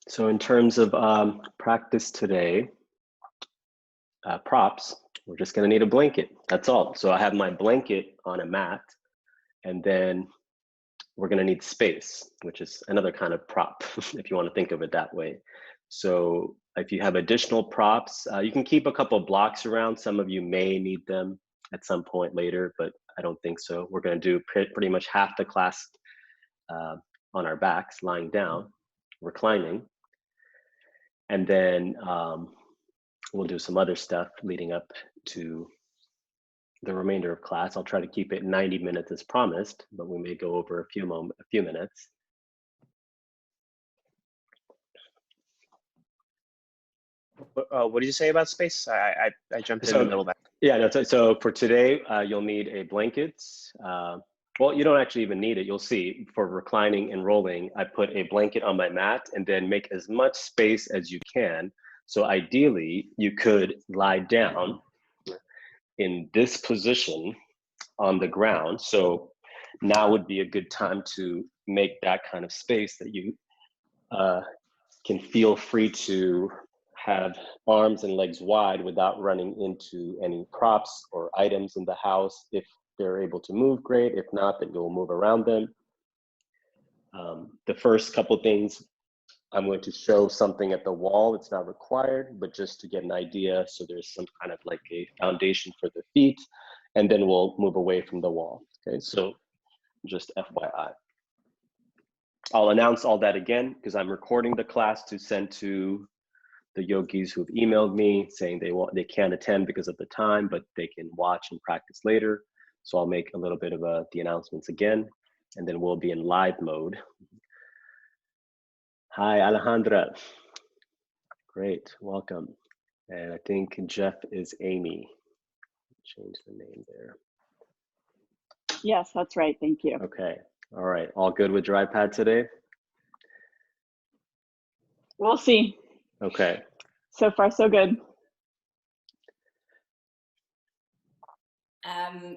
So in terms of practice today, props, we're just gonna need a blanket, that's all. So I have my blanket on a mat, and then we're gonna need space, which is another kind of prop, if you wanna think of it that way. So if you have additional props, you can keep a couple blocks around. Some of you may need them at some point later, but I don't think so. We're gonna do pretty much half the class uh, on our backs, lying down, reclining. And then we'll do some other stuff leading up to the remainder of class. I'll try to keep it 90 minutes as promised, but we may go over a few minutes. What did you say about space? I jumped in the middle of that. Yeah, no, so for today, you'll need a blanket. Well, you don't actually even need it. You'll see for reclining and rolling, I put a blanket on my mat and then make as much space as you can. So ideally, you could lie down in this position on the ground. So now would be a good time to make that kind of space that you can feel free to have arms and legs wide without running into any props or items in the house. If they're able to move, great. If not, then you'll move around them. The first couple things, I'm going to show something at the wall. It's not required, but just to get an idea. So there's some kind of like a foundation for the feet, and then we'll move away from the wall. Okay, so just FYI. I'll announce all that again because I'm recording the class to send to the yogis who've emailed me saying they can't attend because of the time, but they can watch and practice later. So I'll make a little bit of the announcements again, and then we'll be in live mode. Hi, Alejandra. Great, welcome. And I think Jeff is Amy. Change the name there. Yes, that's right. Thank you. Okay. All right. All good with DryPad today? We'll see. Okay. So far, so good.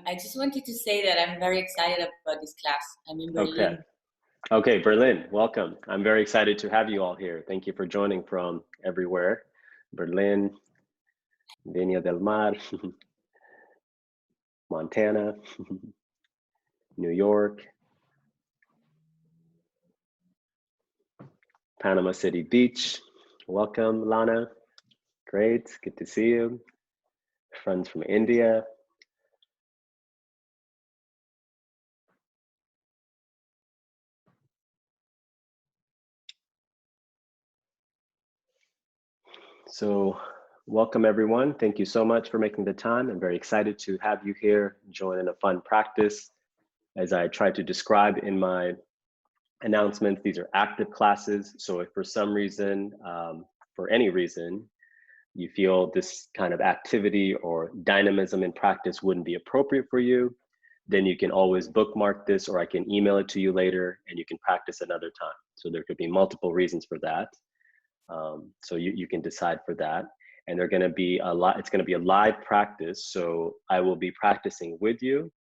I just wanted to say that I'm very excited about this class. I'm in Berlin. Okay, Berlin, welcome. I'm very excited to have you all here. Thank you for joining from everywhere. Berlin, Viña del Mar, Montana, New York, Panama City Beach. Welcome, Lana. Great, good to see you. Friends from India. So welcome everyone. Thank you so much for making the time. I'm very excited to have you here, join in a fun practice. As I tried to describe in my announcements, these are active classes. So if for some reason, for any reason, you feel this kind of activity or dynamism in practice wouldn't be appropriate for you, then you can always bookmark this, or I can email it to you later and you can practice another time. So there could be multiple reasons for that. So you can decide for that. And they're gonna be it's gonna be a live practice. So I will be practicing with you.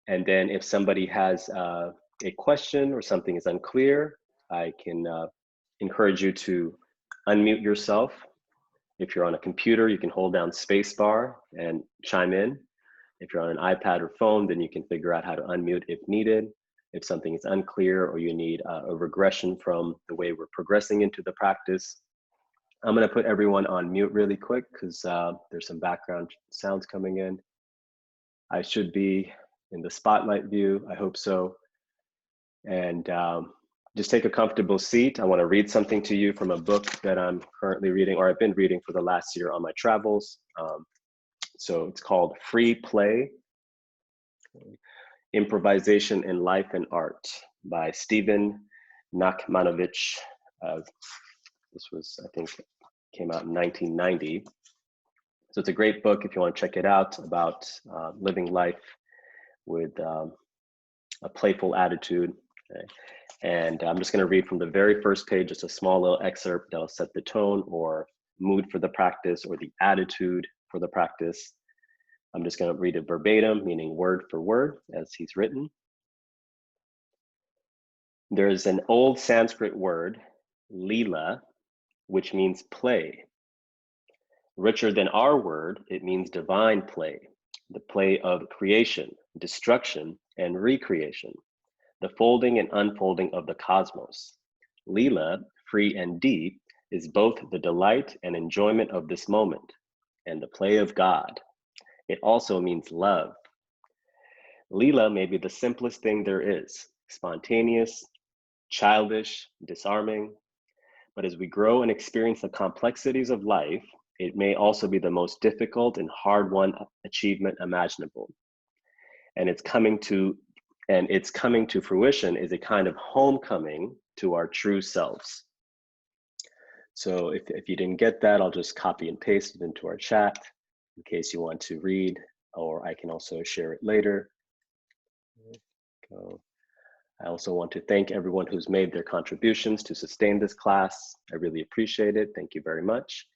And then if somebody has a question or something is unclear, I can encourage you to unmute yourself. If you're on a computer, you can hold down spacebar and chime in. If you're on an iPad or phone, then you can figure out how to unmute if needed. If something is unclear or you need a regression from the way we're progressing into the practice. I'm gonna put everyone on mute really quick because there's some background sounds coming in. I should be in the spotlight view, I hope so. And just take a comfortable seat. I wanna read something to you from a book that I'm currently reading, or I've been reading for the last year on my travels. So it's called Free Play, Improvisation in Life and Art by Stephen Nachmanovitch. This was, I think, came out in 1990. So it's a great book if you want to check it out about living life with a playful attitude. Okay. And I'm just going to read from the very first page, just a small little excerpt that'll set the tone or mood for the practice or the attitude for the practice. I'm just going to read it verbatim, meaning word for word as he's written. There's an old Sanskrit word lila, which means play. Richer than our word, it means divine play, the play of creation, destruction, and recreation, the folding and unfolding of the cosmos. Lila, free and deep, is both the delight and enjoyment of this moment and the play of God. It also means love. Lila may be the simplest thing there is, spontaneous, childish, disarming, but as we grow and experience the complexities of life, it may also be the most difficult and hard-won achievement imaginable. And its coming to fruition is a kind of homecoming to our true selves. So if you didn't get that, I'll just copy and paste it into our chat in case you want to read, or I can also share it later. So I also want to thank everyone who's made their contributions to sustain this class. I really appreciate it. Thank you very much.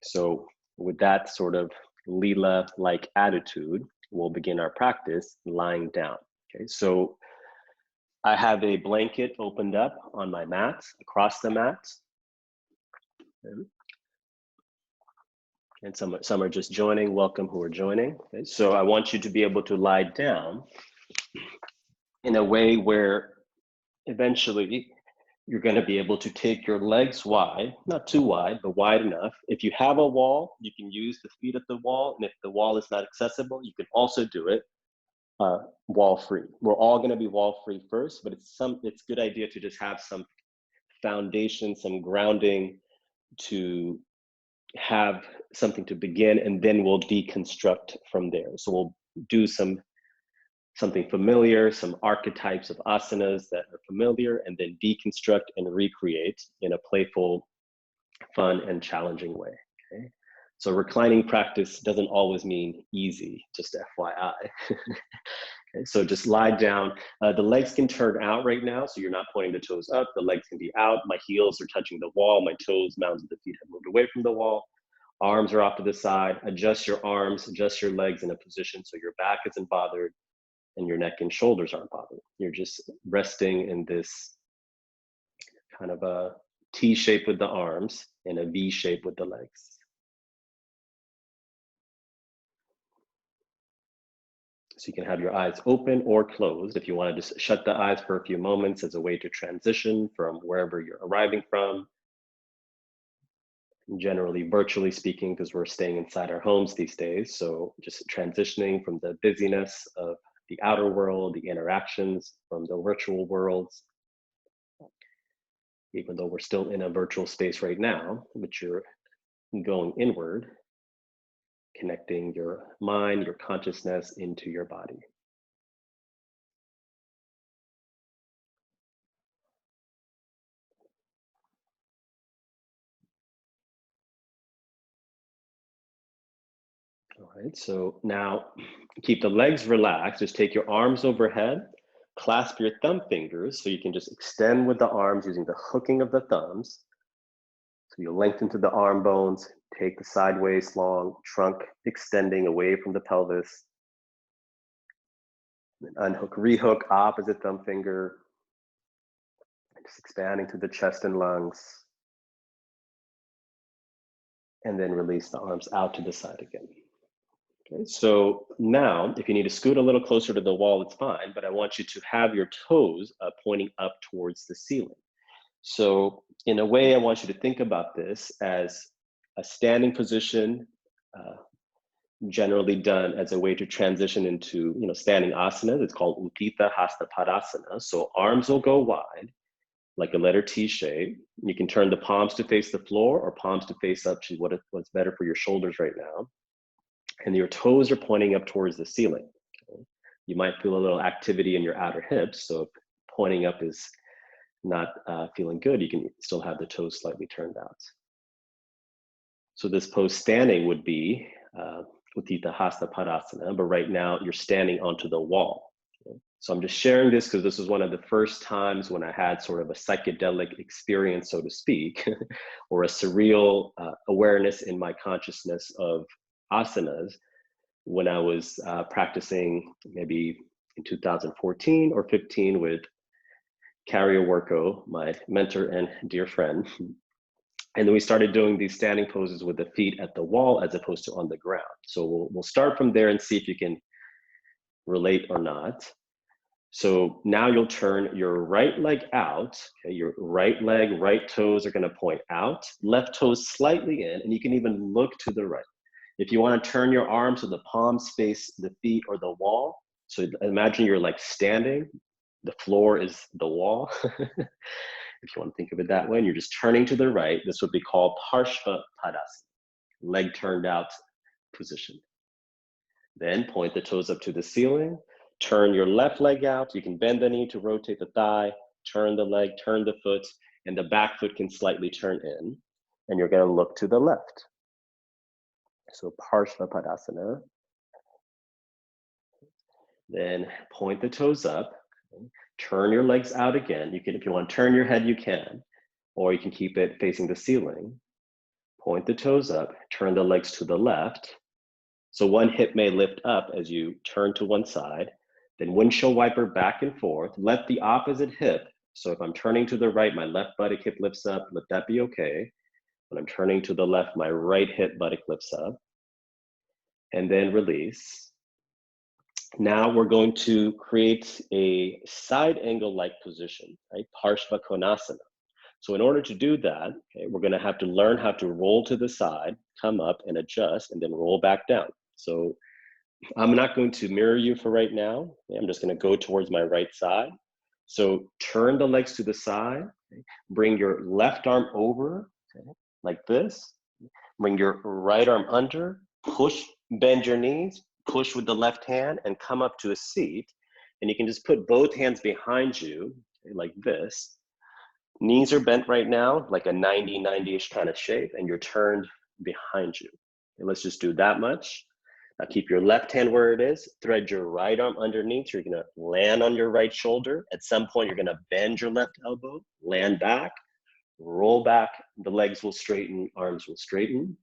So with that sort of Lila-like attitude, we'll begin our practice lying down. Okay, so I have a blanket opened up on my mat, across the mat. And some are just joining. Welcome who are joining. Okay, so I want you to be able to lie down in a way where eventually you're going to be able to take your legs wide, not too wide, but wide enough. If you have a wall, you can use the feet at the wall. And if the wall is not accessible, you can also do it wall free. We're all going to be wall free first, but it's a good idea to just have some foundation, some grounding, to have something to begin, and then we'll deconstruct from there. So we'll do something familiar, some archetypes of asanas that are familiar, and then deconstruct and recreate in a playful, fun, and challenging way. Okay? So reclining practice doesn't always mean easy, just FYI. Okay, so just lie down. The legs can turn out right now, so you're not pointing the toes up. The legs can be out. My heels are touching the wall. My toes, mounds of the feet have moved away from the wall. Arms are off to the side. Adjust your arms, adjust your legs in a position so your back isn't bothered and your neck and shoulders aren't bothered. You're just resting in this kind of a T shape with the arms and a V shape with the legs. So you can have your eyes open or closed. If you want to just shut the eyes for a few moments as a way to transition from wherever you're arriving from. Generally, virtually speaking, because we're staying inside our homes these days. So just transitioning from the busyness of the outer world, the interactions from the virtual worlds, even though we're still in a virtual space right now, but you're going inward, connecting your mind, your consciousness into your body. All right, so now keep the legs relaxed. Just take your arms overhead, clasp your thumb fingers so you can just extend with the arms using the hooking of the thumbs. So you'll lengthen to the arm bones, take the sideways long trunk extending away from the pelvis. Then unhook, rehook, opposite thumb finger. Just expanding to the chest and lungs. And then release the arms out to the side again. Okay, so now if you need to scoot a little closer to the wall, it's fine, but I want you to have your toes pointing up towards the ceiling. So in a way, I want you to think about this as a standing position, generally done as a way to transition into standing asanas. It's called Utthita Hasta Padasana. So arms will go wide, like a letter T shape. You can turn the palms to face the floor or palms to face up to what's better for your shoulders right now. And your toes are pointing up towards the ceiling. Okay? You might feel a little activity in your outer hips. So if pointing up is not feeling good, you can still have the toes slightly turned out. So this pose standing would be Utthita Hasta Padasana, but right now you're standing onto the wall. Okay? So I'm just sharing this because this was one of the first times when I had sort of a psychedelic experience, so to speak, or a surreal awareness in my consciousness of asanas when I was practicing maybe in 2014 or 15 with Carrie Worko, my mentor and dear friend. And then we started doing these standing poses with the feet at the wall as opposed to on the ground. So we'll start from there and see if you can relate or not. So now you'll turn your right leg out. Okay, your right leg, right toes are going to point out, left toes slightly in, and you can even look to the right. If you want to turn your arms so the palms face the feet or the wall, so imagine you're like standing, the floor is the wall. If you want to think of it that way, and you're just turning to the right, this would be called Parshva Padasana, leg turned out position. Then point the toes up to the ceiling, turn your left leg out. You can bend the knee to rotate the thigh, turn the leg, turn the foot, and the back foot can slightly turn in, and you're going to look to the left. So Parshva Padasana. Then point the toes up. Turn your legs out again. You can, if you want to turn your head, you can, or you can keep it facing the ceiling. Point the toes up, turn the legs to the left. So one hip may lift up as you turn to one side, then windshield wiper back and forth. Let the opposite hip, so if I'm turning to the right, my left buttock hip lifts up, let that be okay. When I'm turning to the left, my right hip buttock lifts up. And then release. Now we're going to create a side angle-like position, right? Parshva Konasana. So in order to do that, okay, we're gonna have to learn how to roll to the side, come up and adjust, and then roll back down. So I'm not going to mirror you for right now. Okay, I'm just gonna go towards my right side. So turn the legs to the side, okay? Bring your left arm over, okay, like this. Bring your right arm under, push, bend your knees, push with the left hand and come up to a seat. And you can just put both hands behind you, okay, like this. Knees are bent right now, like a 90-90-ish kind of shape, and you're turned behind you. Okay, let's just do that much. Now keep your left hand where it is, thread your right arm underneath. You're gonna land on your right shoulder. At some point, you're gonna bend your left elbow, land back, roll back, the legs will straighten, arms will straighten.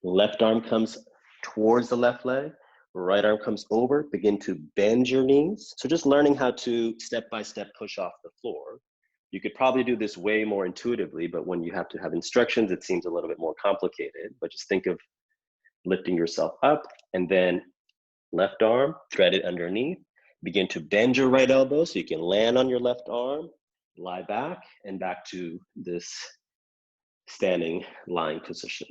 Left arm comes towards the left leg, right arm comes over, begin to bend your knees. So just learning how to step-by-step push off the floor. You could probably do this way more intuitively, but when you have to have instructions, it seems a little bit more complicated. But just think of lifting yourself up and then left arm, thread it underneath. Begin to bend your right elbow so you can land on your left arm, lie back, and back to this standing lying position.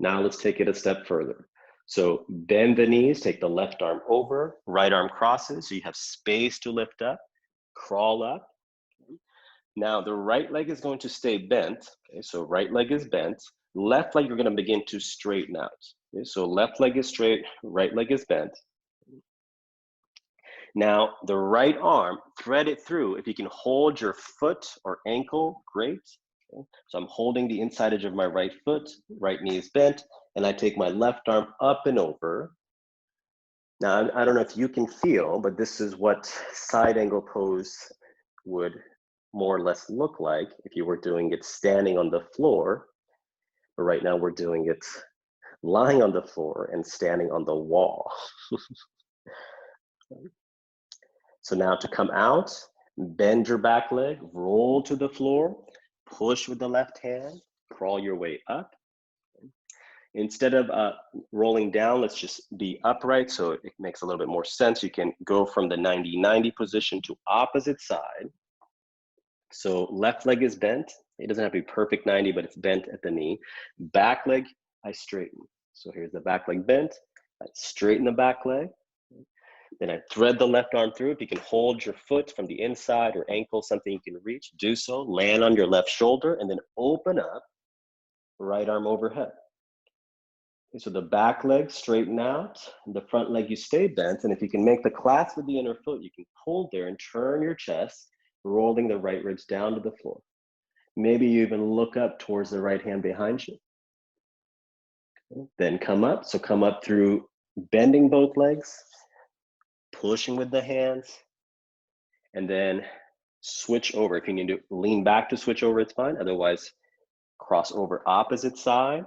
Now let's take it a step further. So bend the knees, take the left arm over, right arm crosses, so you have space to lift up, crawl up. Now the right leg is going to stay bent, okay, so right leg is bent. Left leg, you're gonna begin to straighten out. Okay, so left leg is straight, right leg is bent. Now the right arm, thread it through. If you can hold your foot or ankle, great. Okay. So I'm holding the inside edge of my right foot, right knee is bent, and I take my left arm up and over. Now, I don't know if you can feel, but this is what side angle pose would more or less look like if you were doing it standing on the floor. But right now we're doing it lying on the floor and standing on the wall. So now to come out, bend your back leg, roll to the floor, push with the left hand, crawl your way up. Instead of rolling down, let's just be upright so it makes a little bit more sense. You can go from the 90-90 position to opposite side. So left leg is bent. It doesn't have to be perfect 90, but it's bent at the knee. Back leg, I straighten. So here's the back leg bent. I straighten the back leg. Then I thread the left arm through. If you can hold your foot from the inside or ankle, something you can reach, do so. Land on your left shoulder and then open up, right arm overhead. Okay, so the back leg straighten out, the front leg you stay bent, and if you can make the clasp with the inner foot, you can hold there and turn your chest, rolling the right ribs down to the floor. Maybe you even look up towards the right hand behind you. Okay, then come up, so come up through bending both legs, pushing with the hands, and then switch over. If you need to lean back to switch over, it's fine. Otherwise, cross over opposite side.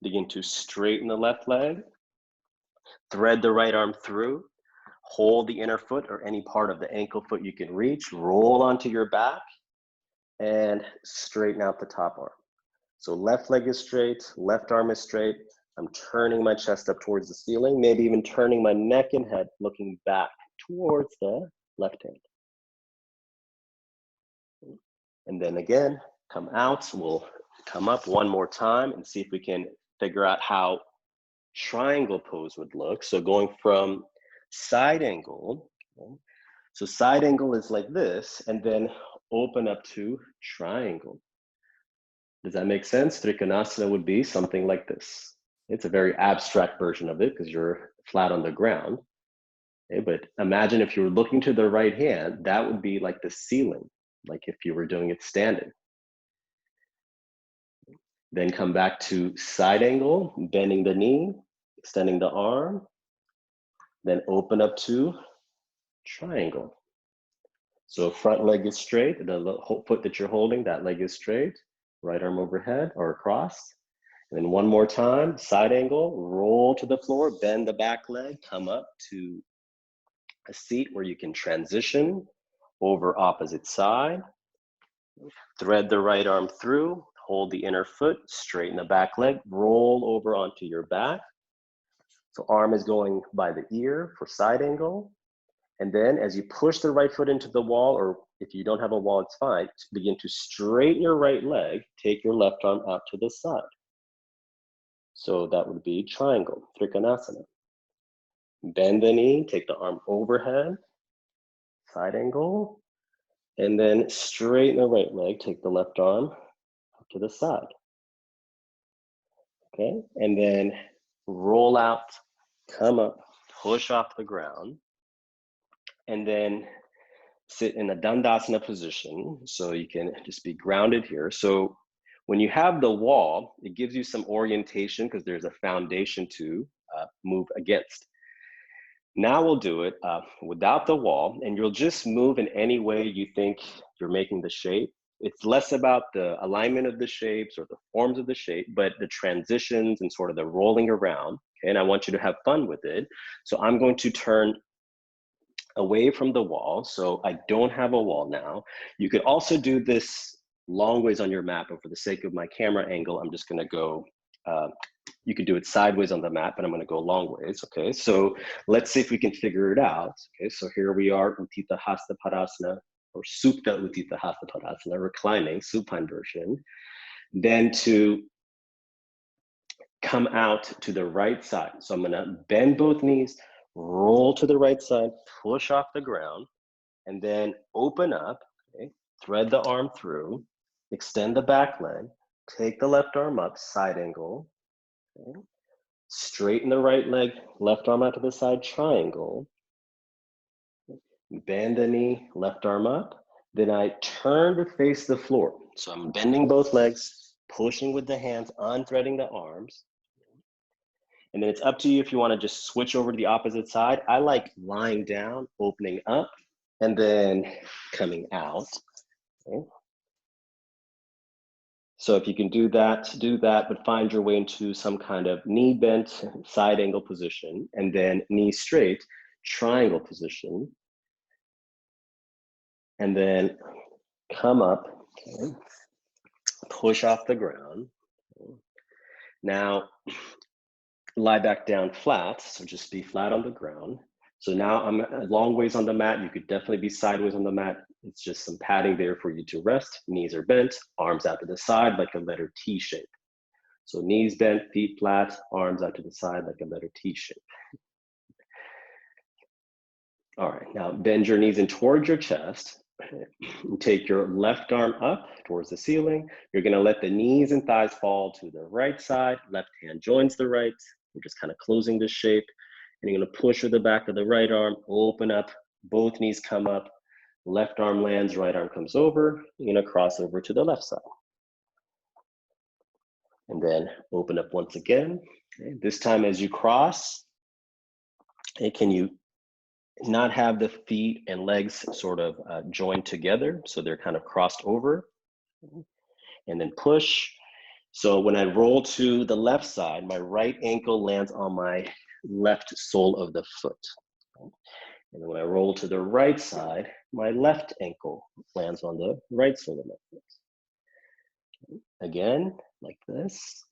Begin to straighten the left leg. Thread the right arm through. hold the inner foot or any part of the ankle foot you can reach, roll onto your back, and straighten out the top arm. So left leg is straight, left arm is straight. I'm turning my chest up towards the ceiling, maybe even turning my neck and head, looking back towards the left hand. And then again, come out. We'll come up one more time and see if we can figure out how triangle pose would look. So going from side angle, okay, so side angle is like this, and then open up to triangle. Does that make sense? Trikonasana would be something like this. It's a very abstract version of it because you're flat on the ground. Okay, but imagine if you were looking to the right hand, that would be like the ceiling, like if you were doing it standing. Then come back to side angle, bending the knee, extending the arm, then open up to triangle. So front leg is straight, the foot that you're holding, that leg is straight, right arm overhead or across. And then one more time, side angle, roll to the floor, bend the back leg, come up to a seat where you can transition over opposite side, thread the right arm through, hold the inner foot, straighten the back leg, roll over onto your back. So arm is going by the ear for side angle. And then as you push the right foot into the wall, or if you don't have a wall, it's fine, begin to straighten your right leg, take your left arm out to the side. So that would be triangle, Trikonasana. Bend the knee, take the arm overhead, side angle, and then straighten the right leg, take the left arm up to the side. Okay, and then roll out, come up, push off the ground, and then sit in a Dandasana position. So you can just be grounded here. So when you have the wall, it gives you some orientation because there's a foundation to move against. Now we'll do it without the wall, and you'll just move in any way you think you're making the shape. It's less about the alignment of the shapes or the forms of the shape, but the transitions and sort of the rolling around. Okay? And I want you to have fun with it. So I'm going to turn away from the wall. So I don't have a wall now. You could also do this long ways on your mat, but for the sake of my camera angle, I'm just gonna go, you could do it sideways on the mat, but I'm gonna go long ways, okay? So let's see if we can figure it out. Okay, so here we are, Utthita Hasta Padasana, or Supta Utthita Hasta Padasana, reclining, supine version. Then to come out to the right side. So I'm gonna bend both knees, roll to the right side, push off the ground, and then open up, okay? Thread the arm through, extend the back leg, take the left arm up, side angle, okay? Straighten the right leg, left arm out to the side, triangle, bend the knee, left arm up, then I turn to face the floor. So I'm bending both legs, pushing with the hands, unthreading the arms, and then it's up to you if you want to just switch over to the opposite side. I like lying down, opening up, and then coming out. Okay. So if you can do that, but find your way into some kind of knee bent, side angle position, and then knee straight, triangle position. And then come up, okay. Push off the ground. Okay. Now, lie back down flat, so just be flat on the ground. So now I'm a long ways on the mat. You could definitely be sideways on the mat. It's just some padding there for you to rest. Knees are bent, arms out to the side like a letter T shape. So knees bent, feet flat, arms out to the side like a letter T shape. All right, now bend your knees in towards your chest. Take your left arm up towards the ceiling. You're gonna let the knees and thighs fall to the right side. Left hand joins the right. You're just kind of closing this shape. And you're gonna push with the back of the right arm, open up, both knees come up, left arm lands, right arm comes over. You're gonna cross over to the left side. And then open up once again. Okay. This time as you cross, okay, can you not have the feet and legs sort of joined together, so they're kind of crossed over, and then push. So when I roll to the left side, my right ankle lands on my left sole of the foot. And then when I roll to the right side, my left ankle lands on the right side of my foot. Again, like this.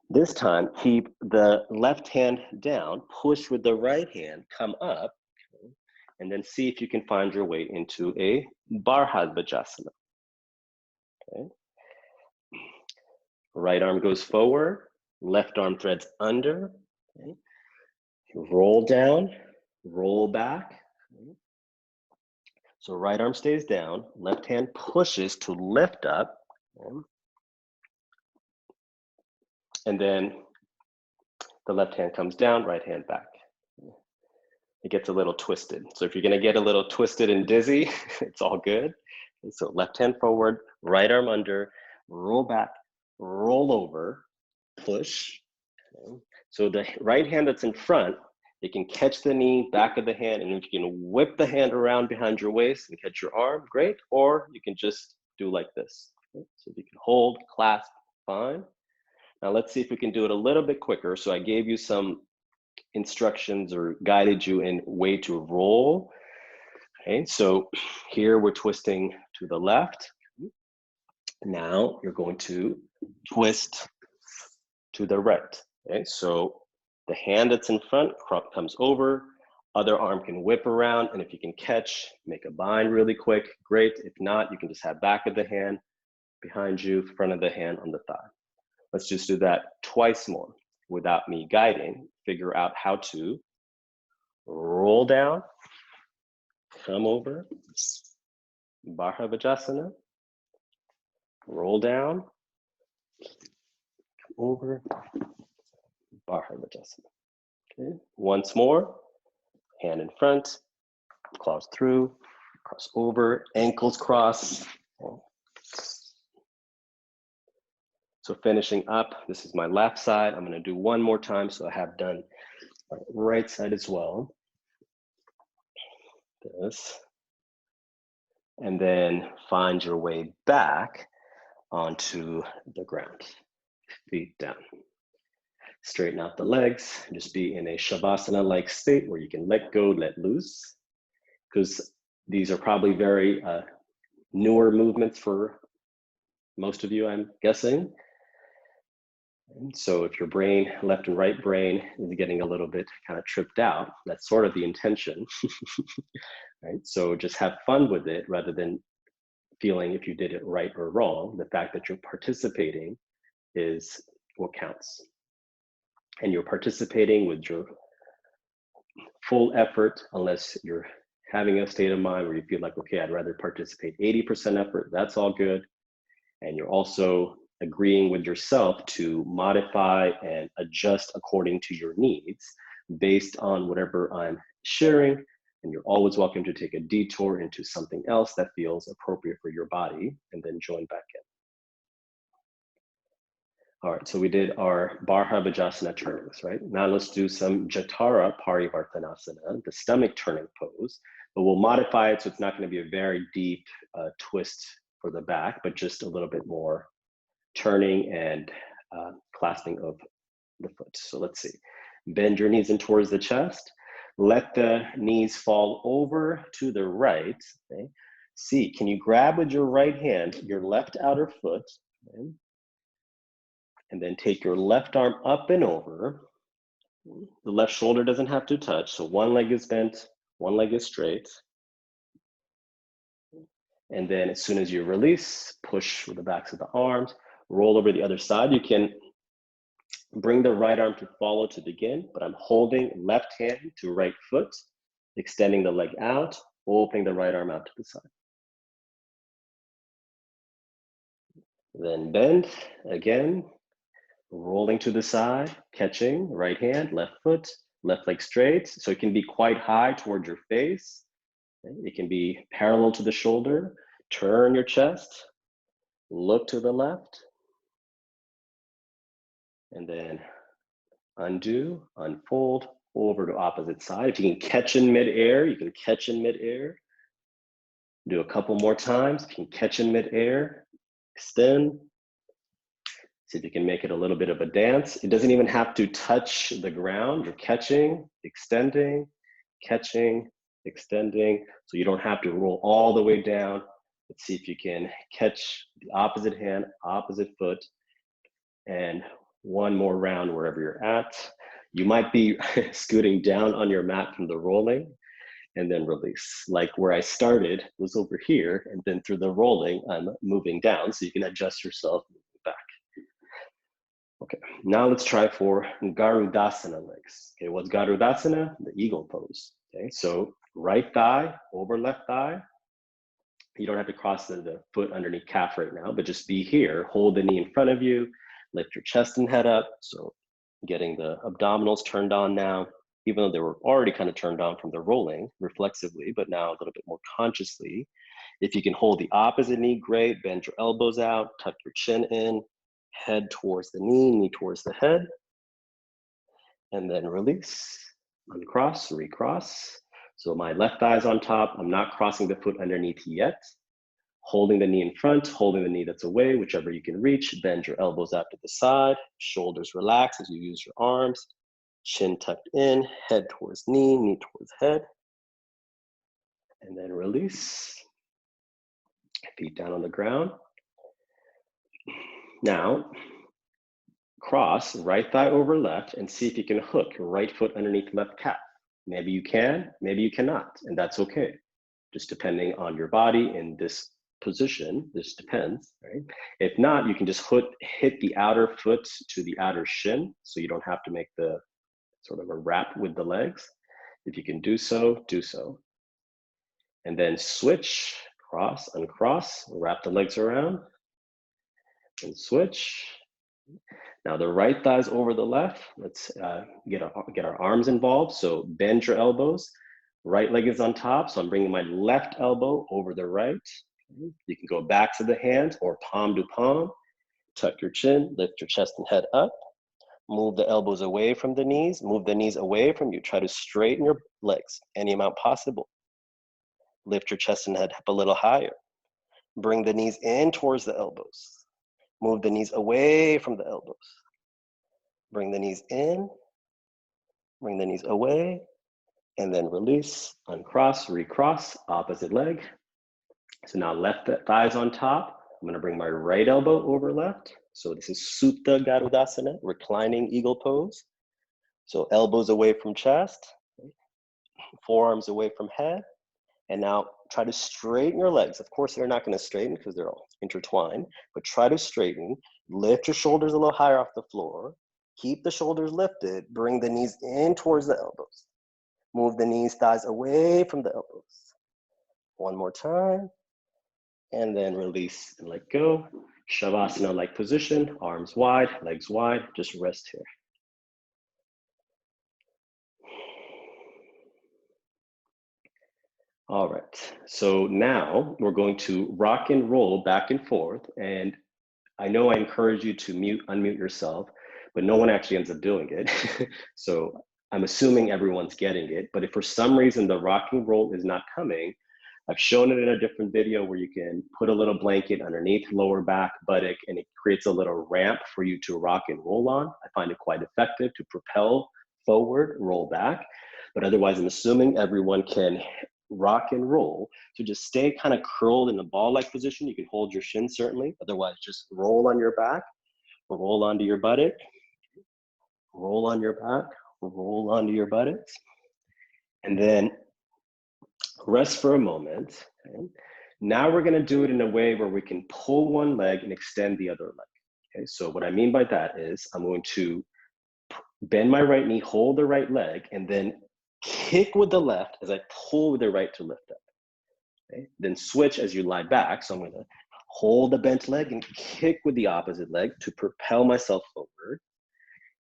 This time, keep the left hand down, push with the right hand, come up, and then see if you can find your way into a Bharabhajasana. Okay. Right arm goes forward, left arm threads under. Okay. Roll down, roll back. Okay. So right arm stays down, left hand pushes to lift up. Okay. And then the left hand comes down, right hand back. It gets a little twisted. So if you're gonna get a little twisted and dizzy, it's all good. Okay, so left hand forward, right arm under, roll back, roll over, push. Okay. So the right hand that's in front, it can catch the knee, back of the hand, and if you can whip the hand around behind your waist and catch your arm, great. Or you can just do like this. Okay. So if you can hold, clasp, fine. Now let's see if we can do it a little bit quicker. So I gave you some instructions or guided you in way to roll. Okay, so here we're twisting to the left. Now you're going to twist to the right. Okay, so the hand that's in front comes over, other arm can whip around, and if you can catch, make a bind really quick, great. If not, you can just have back of the hand behind you, front of the hand on the thigh. Let's just do that twice more without me guiding. Figure out how to roll down, come over, Bharabhajasana, roll down, come over, Bharabhajasana. Okay, once more, hand in front, claws through, cross over, ankles cross. So finishing up, this is my left side. I'm gonna do one more time so I have done my right side as well. This. And then find your way back onto the ground, feet down. Straighten out the legs, just be in a Shavasana-like state where you can let go, let loose, because these are probably very newer movements for most of you, I'm guessing. And so if your brain, left and right brain, is getting a little bit kind of tripped out, that's sort of the intention, right? So just have fun with it rather than feeling if you did it right or wrong. The fact that you're participating is what counts. And you're participating with your full effort, unless you're having a state of mind where you feel like, okay, I'd rather participate 80% effort, that's all good. And you're also agreeing with yourself to modify and adjust according to your needs based on whatever I'm sharing. And you're always welcome to take a detour into something else that feels appropriate for your body and then join back in. All right, so we did our Bharabhajasana turnings, right? Now let's do some Jatara Parivartanasana, the stomach turning pose, but we'll modify it so it's not going to be a very deep twist for the back, but just a little bit more turning and clasping of the foot. So let's see. Bend your knees in towards the chest. Let the knees fall over to the right. Okay? See, can you grab with your right hand your left outer foot? Okay? And then take your left arm up and over. The left shoulder doesn't have to touch. So one leg is bent, one leg is straight. And then as soon as you release, push with the backs of the arms, roll over the other side. You can bring the right arm to follow to begin, but I'm holding left hand to right foot, extending the leg out, opening the right arm out to the side. Then bend again, rolling to the side, catching right hand, left foot, left leg straight. So it can be quite high towards your face. It can be parallel to the shoulder. Turn your chest, look to the left, and then undo, unfold, over to opposite side. If you can catch in midair, you can catch in midair. Do a couple more times. If you can catch in midair, extend. See if you can make it a little bit of a dance. It doesn't even have to touch the ground. You're catching, extending, catching, extending. So you don't have to roll all the way down. Let's see if you can catch the opposite hand, opposite foot, and one more round wherever you're at. You might be scooting down on your mat from the rolling, and then release. Like where I started was over here, and then through the rolling, I'm moving down, so you can adjust yourself back. Okay, now let's try for Garudasana legs. Okay, what's Garudasana? The eagle pose. Okay, so right thigh over left thigh. You don't have to cross the foot underneath calf right now, but just be here. Hold the knee in front of you, lift your chest and head up. So getting the abdominals turned on now, even though they were already kind of turned on from the rolling reflexively, but now a little bit more consciously. If you can hold the opposite knee, great. Bend your elbows out, tuck your chin in, head towards the knee, knee towards the head. And then release, uncross, recross. So my left thigh is on top. I'm not crossing the foot underneath yet. Holding the knee in front, holding the knee that's away, whichever you can reach. Bend your elbows out to the side. Shoulders relax as you use your arms. Chin tucked in, head towards knee, knee towards head. And then release. Feet down on the ground. Now, cross right thigh over left and see if you can hook your right foot underneath left calf. Maybe you can, maybe you cannot, and that's okay. Just depending on your body in this position, this depends, right? If not, you can just hit the outer foot to the outer shin, so you don't have to make the sort of a wrap with the legs. If you can do so, do so. And then switch, cross, uncross, wrap the legs around, and switch. Now the right thigh's over the left. Let's get our arms involved. So bend your elbows. Right leg is on top. So I'm bringing my left elbow over the right. You can go back to the hands or palm to palm. Tuck your chin, lift your chest and head up. Move the elbows away from the knees. Move the knees away from you. Try to straighten your legs any amount possible. Lift your chest and head up a little higher. Bring the knees in towards the elbows. Move the knees away from the elbows. Bring the knees in, bring the knees away, and then release, uncross, recross, opposite leg. So now left thigh's on top. I'm gonna bring my right elbow over left. So this is Supta Garudasana, reclining eagle pose. So elbows away from chest, forearms away from head. And now try to straighten your legs. Of course, they're not gonna straighten because they're all intertwined, but try to straighten. Lift your shoulders a little higher off the floor. Keep the shoulders lifted. Bring the knees in towards the elbows. Move the knees, thighs away from the elbows. One more time. And then release and let go. Shavasana-like position, arms wide, legs wide. Just rest here. All right, so now we're going to rock and roll back and forth. And I know I encourage you to unmute yourself, but no one actually ends up doing it. So I'm assuming everyone's getting it. But if for some reason the rocking roll is not coming, I've shown it in a different video where you can put a little blanket underneath lower back, buttock, and it creates a little ramp for you to rock and roll on. I find it quite effective to propel forward, roll back. But otherwise, I'm assuming everyone can rock and roll. So just stay kind of curled in a ball-like position. You can hold your shin certainly. Otherwise, just roll on your back, roll onto your buttock, roll on your back, roll onto your buttocks, and then rest for a moment. Okay? Now we're gonna do it in a way where we can pull one leg and extend the other leg. Okay, so what I mean by that is I'm going to bend my right knee, hold the right leg, and then kick with the left as I pull with the right to lift up. Okay? Then switch as you lie back. So I'm gonna hold the bent leg and kick with the opposite leg to propel myself forward,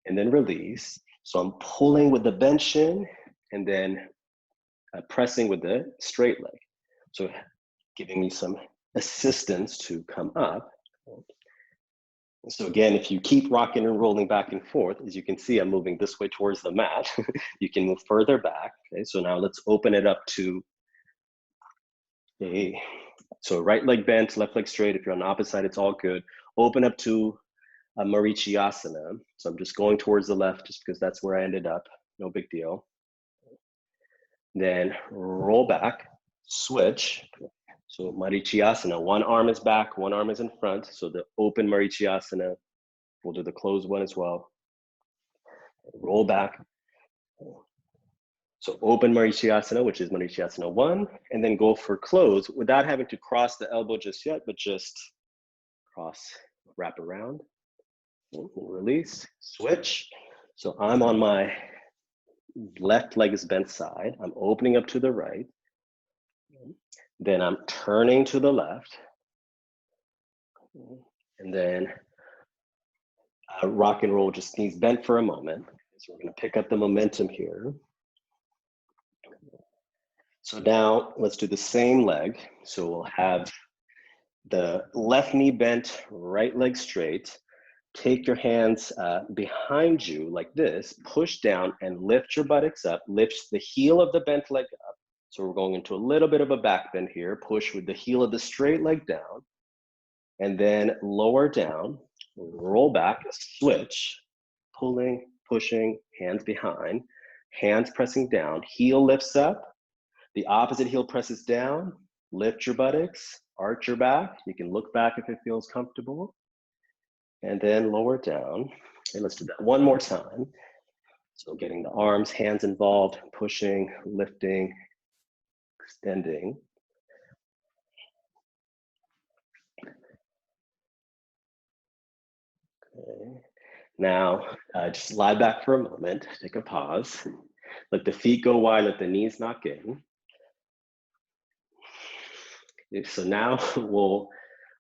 and then release. So I'm pulling with the bent shin and then pressing with the straight leg. So giving me some assistance to come up. So again, if you keep rocking and rolling back and forth, as you can see, I'm moving this way towards the mat. You can move further back. Okay, so now let's open it up to so right leg bent, left leg straight. If you're on the opposite side, it's all good. Open up to a Marichyasana. So I'm just going towards the left just because that's where I ended up. No big deal. then roll back, switch. So Marichyasana, one arm is back, one arm is in front. So the open Marichyasana, we'll do the closed one as well. Roll back. So open Marichyasana, which is Marichyasana 1, and then go for close without having to cross the elbow just yet, but just cross, wrap around, release, switch. So I'm on my left leg is bent side. I'm opening up to the right. Then I'm turning to the left. And then rock and roll, just knees bent for a moment. So we're gonna pick up the momentum here. So now let's do the same leg. So we'll have the left knee bent, right leg straight. Take your hands behind you like this, push down and lift your buttocks up, lift the heel of the bent leg up. So we're going into a little bit of a back bend here, push with the heel of the straight leg down, and then lower down, roll back, switch, pulling, pushing, hands behind, hands pressing down, heel lifts up, the opposite heel presses down, lift your buttocks, arch your back. You can look back if it feels comfortable. And then lower down. And let's do that one more time. So getting the arms, hands involved, pushing, lifting, extending. Okay. Now, just lie back for a moment, take a pause. Let the feet go wide, let the knees knock in. So now we'll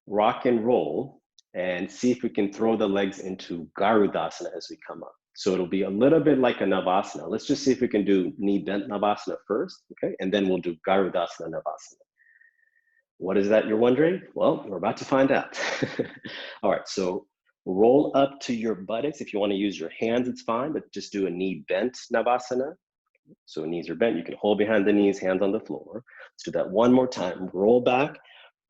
rock and roll and see if we can throw the legs into Garudasana as we come up. So it'll be a little bit like a Navasana. Let's just see if we can do knee bent Navasana first, okay? And then we'll do Garudasana Navasana. What is that, you're wondering? Well, we're about to find out. All right, so roll up to your buttocks. If you want to use your hands, it's fine, but just do a knee bent Navasana. So knees are bent, you can hold behind the knees, hands on the floor. Let's do that one more time. Roll back,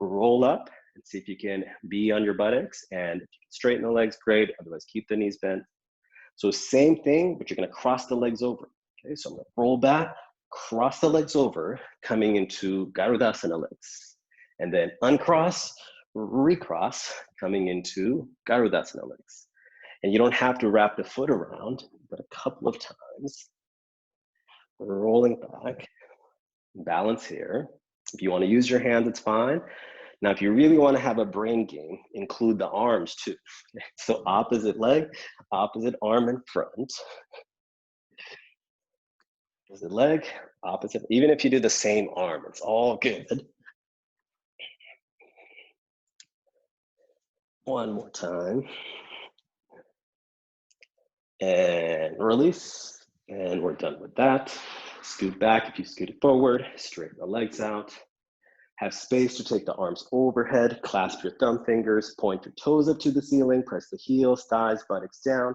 roll up, and see if you can be on your buttocks. And if you can straighten the legs, great. Otherwise, keep the knees bent. So same thing, but you're gonna cross the legs over. Okay, so I'm gonna roll back, cross the legs over, coming into Garudasana legs. And then uncross, recross, coming into Garudasana legs. And you don't have to wrap the foot around, but a couple of times. Rolling back, balance here. If you want to use your hands, it's fine. Now, if you really want to have a brain game, include the arms too. So opposite leg, opposite arm in front. Opposite leg, opposite. Even if you do the same arm, it's all good. One more time. And release. And we're done with that. Scoot back if you scoot it forward, straighten the legs out. Have space to take the arms overhead, clasp your thumb fingers, point your toes up to the ceiling, press the heels, thighs, buttocks down.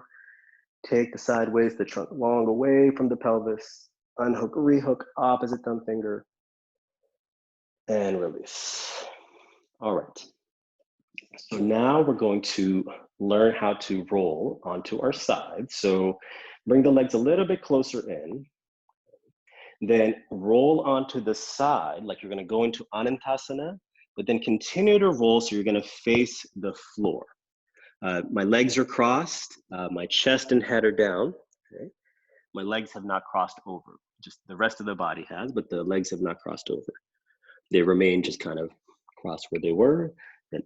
Take the sideways, the trunk long away from the pelvis. Unhook, rehook, opposite thumb finger. And release. All right. So now we're going to learn how to roll onto our side. So bring the legs a little bit closer in. Then roll onto the side, like you're gonna go into Anantasana, but then continue to roll so you're gonna face the floor. My legs are crossed, my chest and head are down. Okay? My legs have not crossed over. Just the rest of the body has, but the legs have not crossed over. They remain just kind of crossed where they were. Then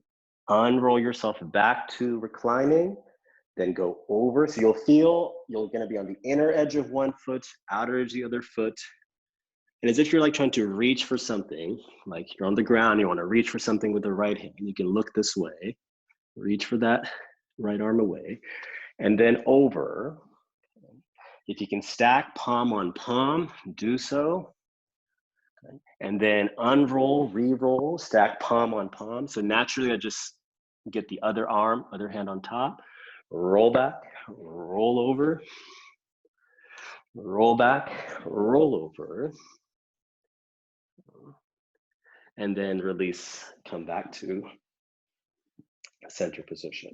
unroll yourself back to reclining, then go over. So you'll feel you're gonna be on the inner edge of one foot, outer edge of the other foot. And as if you're like trying to reach for something, like you're on the ground, you wanna reach for something with the right hand, you can look this way, reach for that right arm away, and then over. If you can stack palm on palm, do so. Okay. And then unroll, re-roll, stack palm on palm. So naturally I just get the other arm, other hand on top, roll back, roll over, roll back, roll over. And then release, come back to center position.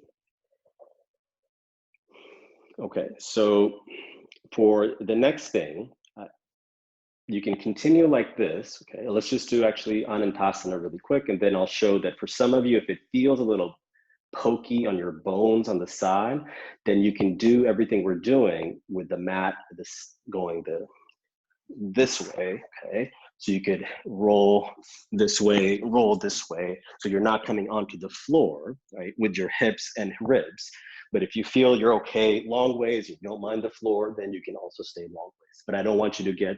Okay, so for the next thing, you can continue like this. Okay, let's just do actually Anantasana really quick, and then I'll show that for some of you, if it feels a little pokey on your bones on the side, then you can do everything we're doing with the mat going this way. Okay, so you could roll this way, so you're not coming onto the floor, right, with your hips and ribs. But if you feel you're okay long ways, you don't mind the floor, then you can also stay long ways. But I don't want you to get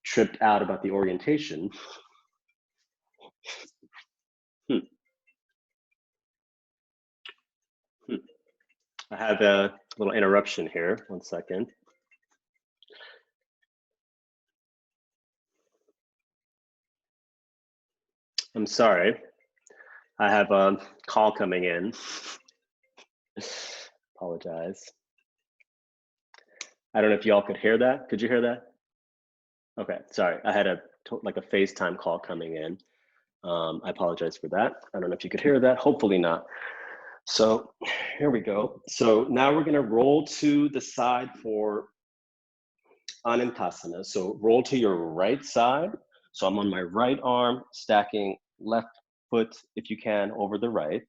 tripped out about the orientation. I have a little interruption here. 1 second. I'm sorry. I have a call coming in. Apologize. I don't know if y'all could hear that. Could you hear that? Okay, sorry. I had a FaceTime call coming in. I apologize for that. I don't know if you could hear that. Hopefully not. So here we go. So now we're gonna roll to the side for Anantasana. So roll to your right side. So I'm on my right arm, stacking left foot, if you can, over the right.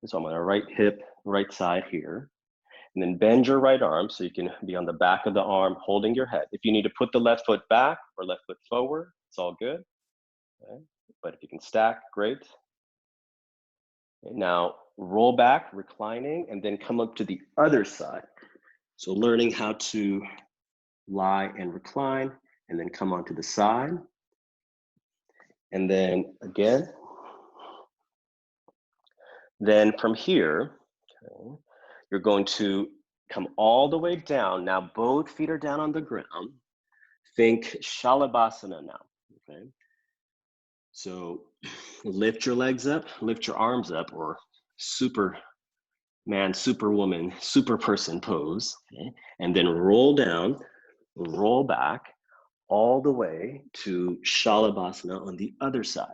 So I'm on my right hip, right side here. And then bend your right arm so you can be on the back of the arm, holding your head. If you need to put the left foot back or left foot forward, it's all good. Okay. But if you can stack, great. Okay, now roll back, reclining, and then come up to the other side. So learning how to lie and recline, and then come onto the side. And then again. Then from here, okay, you're going to come all the way down. Now both feet are down on the ground. Think Shalabhasana now, okay? So lift your legs up, lift your arms up, or Superman, Superwoman, super person pose, okay? And then roll down, roll back, all the way to Shalabhasana on the other side.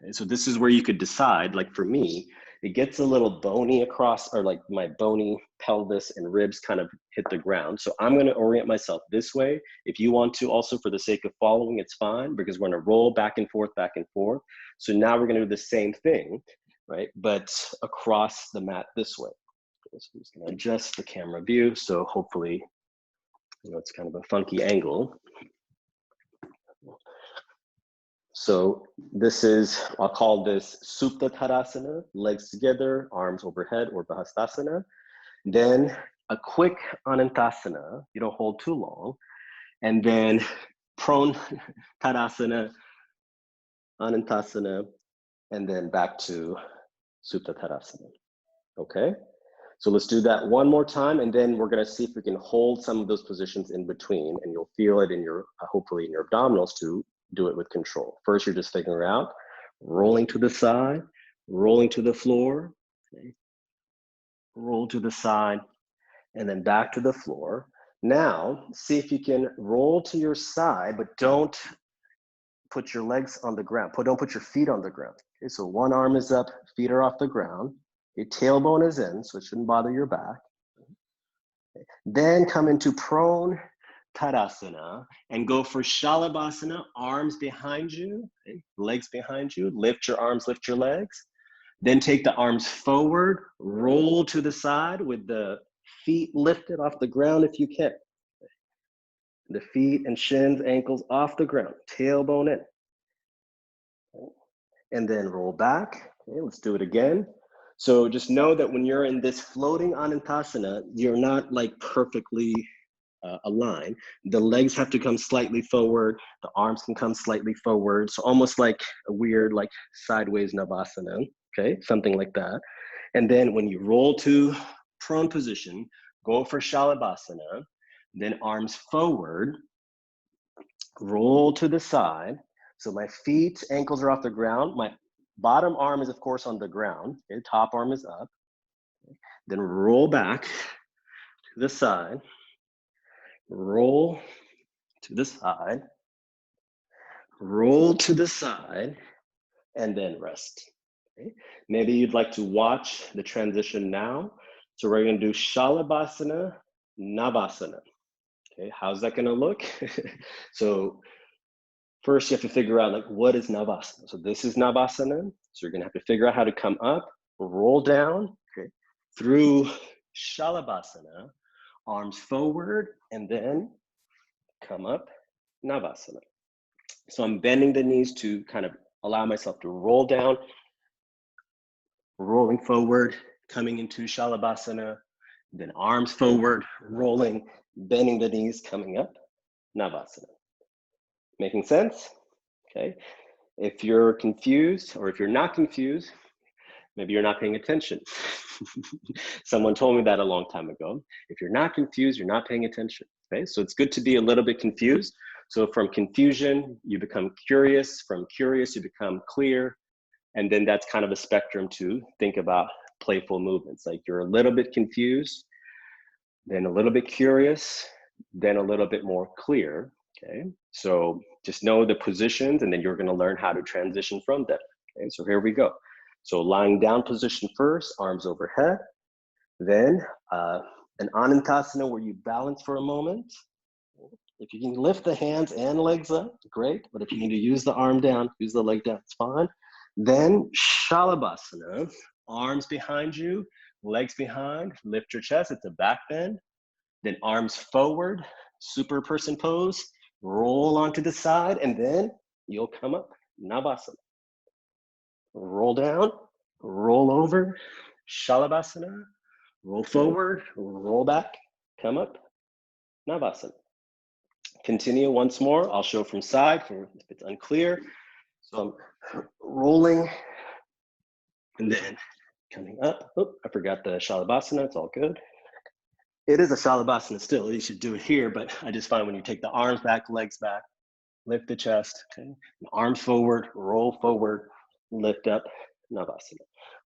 Okay, so this is where you could decide, like for me, it gets a little bony across, or like my bony pelvis and ribs kind of hit the ground. So I'm gonna orient myself this way. If you want to also, for the sake of following, it's fine, because we're gonna roll back and forth, back and forth. So now we're gonna do the same thing, right? But across the mat this way. Okay, so I'm just gonna adjust the camera view. So hopefully, it's kind of a funky angle. So this is, I'll call this Supta Tadasana, legs together, arms overhead, or Bahastasana. Then a quick Anantasana, you don't hold too long. And then prone Tadasana, Anantasana, and then back to Supta Tadasana, okay? So let's do that one more time, and then we're gonna see if we can hold some of those positions in between, and you'll feel it in your, hopefully in your abdominals too. Do it with control. First, you're just figuring out, rolling to the side, rolling to the floor, okay. Roll to the side, and then back to the floor. Now, see if you can roll to your side, but don't put your legs on the ground. Don't put your feet on the ground. Okay, so one arm is up, feet are off the ground. Your tailbone is in, so it shouldn't bother your back. Okay. Then come into prone Tadasana and go for Shalabhasana, arms behind you, okay, legs behind you, lift your arms, lift your legs. Then take the arms forward, roll to the side with the feet lifted off the ground if you can. The feet and shins, ankles off the ground, tailbone in. Okay. And then roll back. Okay, let's do it again. So just know that when you're in this floating Anantasana, you're not like perfectly aligned. The legs have to come slightly forward. The arms can come slightly forward. So almost like a weird like sideways Navasana, okay? Something like that. And then when you roll to prone position, go for Shalabhasana, then arms forward, roll to the side. So my feet, ankles are off the ground. My bottom arm is of course on the ground. Okay? Top arm is up. Okay? Then roll back to the side. Roll to the side, roll to the side, and then rest. Okay? Maybe you'd like to watch the transition now. So we're gonna do Shalabhasana, Navasana. Okay, how's that gonna look? So first you have to figure out like, what is Navasana? So this is Navasana. So you're gonna have to figure out how to come up, roll down, okay, through Shalabhasana, arms forward, and then come up, Navasana. So I'm bending the knees to kind of allow myself to roll down, rolling forward, coming into Shalabhasana, then arms forward, rolling, bending the knees, coming up, Navasana. Making sense? Okay. If you're confused, or if you're not confused, maybe you're not paying attention. Someone told me that a long time ago. If you're not confused, you're not paying attention. Okay, so it's good to be a little bit confused. So from confusion, you become curious. From curious, you become clear. And then that's kind of a spectrum to think about playful movements. Like you're a little bit confused, then a little bit curious, then a little bit more clear. Okay, so just know the positions, and then you're going to learn how to transition from them. Okay, so here we go. So lying down position first, arms overhead. Then an Anantasana where you balance for a moment. If you can lift the hands and legs up, great. But if you need to use the arm down, use the leg down, it's fine. Then Shalabhasana, arms behind you, legs behind, lift your chest, it's a back bend. Then arms forward, super person pose, roll onto the side, and then you'll come up, Navasana. Roll down, roll over, Shalabhasana, roll forward, roll back, come up, Navasana. Continue once more. I'll show from side for if it's unclear. So I'm rolling and then coming up. Oh, I forgot the Shalabhasana, it's all good. It is a Shalabhasana still, you should do it here, but I just find when you take the arms back, legs back, lift the chest, okay? Arms forward, roll forward, lift up, Navasana.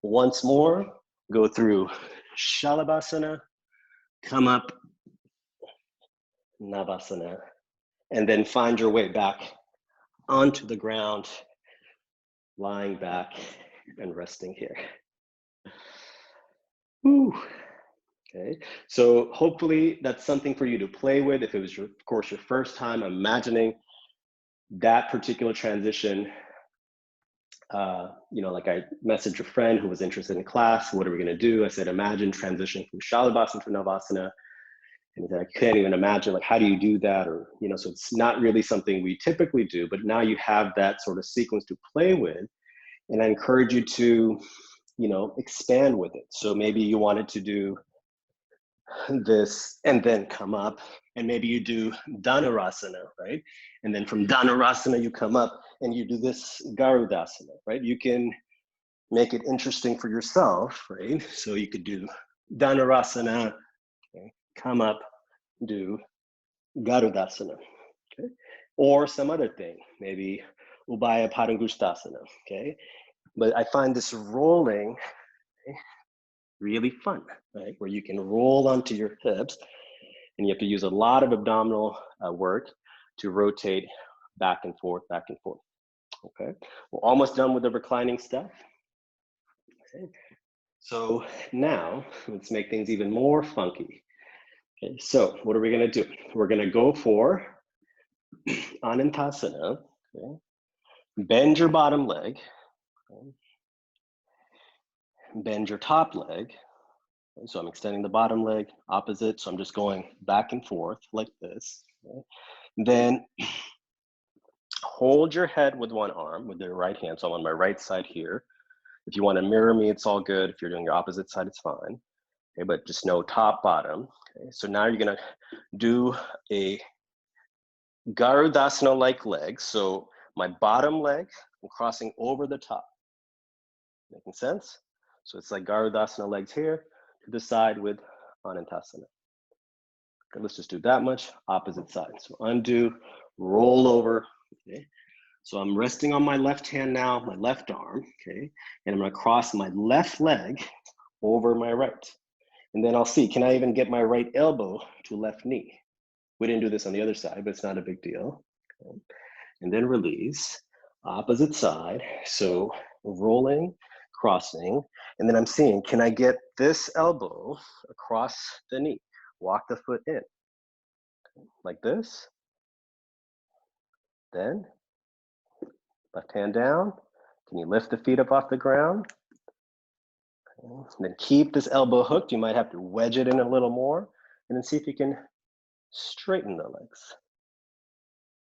Once more, go through Shalabhasana, come up, Navasana, and then find your way back onto the ground, lying back and resting here. Whew. Okay, so hopefully that's something for you to play with. If it was, of course, your first time imagining that particular transition, you know, like I messaged a friend who was interested in class, what are we gonna do? I said, imagine transitioning from Shalabhasana to Navasana. And he said, I can't even imagine, like, how do you do that? Or, you know, so it's not really something we typically do, but now you have that sort of sequence to play with. And I encourage you to, you know, expand with it. So maybe you wanted to do this and then come up, and maybe you do Dhanurasana, right? And then from Dhanurasana, you come up and you do this Garudasana, right? You can make it interesting for yourself, right? So you could do Dhanurasana, okay? Come up, do Garudasana, okay? Or some other thing, maybe Ubaya Padangushtasana, okay? But I find this rolling, okay, really fun, right? Where you can roll onto your hips, and you have to use a lot of abdominal work to rotate back and forth, okay? We're almost done with the reclining stuff. Okay. So now let's make things even more funky. Okay, so what are we gonna do? We're gonna go for Anantasana, okay? Bend your bottom leg, okay? Bend your top leg. Okay? So I'm extending the bottom leg opposite, so I'm just going back and forth like this. Okay? Then hold your head with one arm with your right hand, so I'm on my right side here. If you want to mirror me, it's all good. If you're doing your opposite side, it's fine. Okay, but just know top, bottom. Okay, so now you're gonna do a Garudasana-like leg. So my bottom leg, I'm crossing over the top. Making sense? So it's like Garudasana legs here to the side with Anantasana. Okay, let's just do that much, opposite side. So undo, roll over, okay? So I'm resting on my left hand now, my left arm, okay? And I'm gonna cross my left leg over my right. And then I'll see, can I even get my right elbow to left knee? We didn't do this on the other side, but it's not a big deal. Okay. And then release, opposite side. So rolling, crossing, and then I'm seeing, can I get this elbow across the knee? Walk the foot in. like this. Then left hand down. Can you lift the feet up off the ground? And then keep this elbow hooked. You might have to wedge it in a little more, and then see if you can straighten the legs.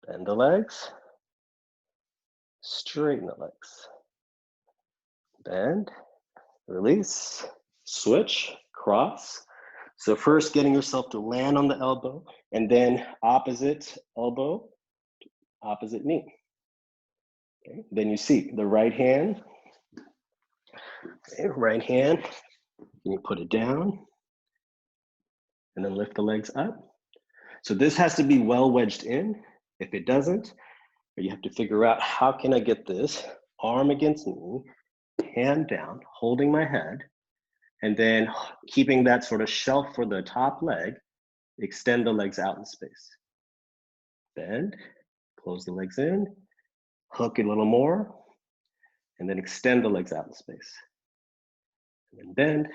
Bend the legs, straighten the legs. Bend, release, switch, cross. So first getting yourself to land on the elbow, and then opposite elbow, opposite knee. Okay. Then you see the right hand. Okay, right hand, and you put it down, and then lift the legs up. So this has to be well wedged in. If it doesn't, you have to figure out how can I get this arm against knee, hand down, holding my head, and then keeping that sort of shelf for the top leg, extend the legs out in space. Bend, close the legs in, hook a little more, and then extend the legs out in space. And then bend,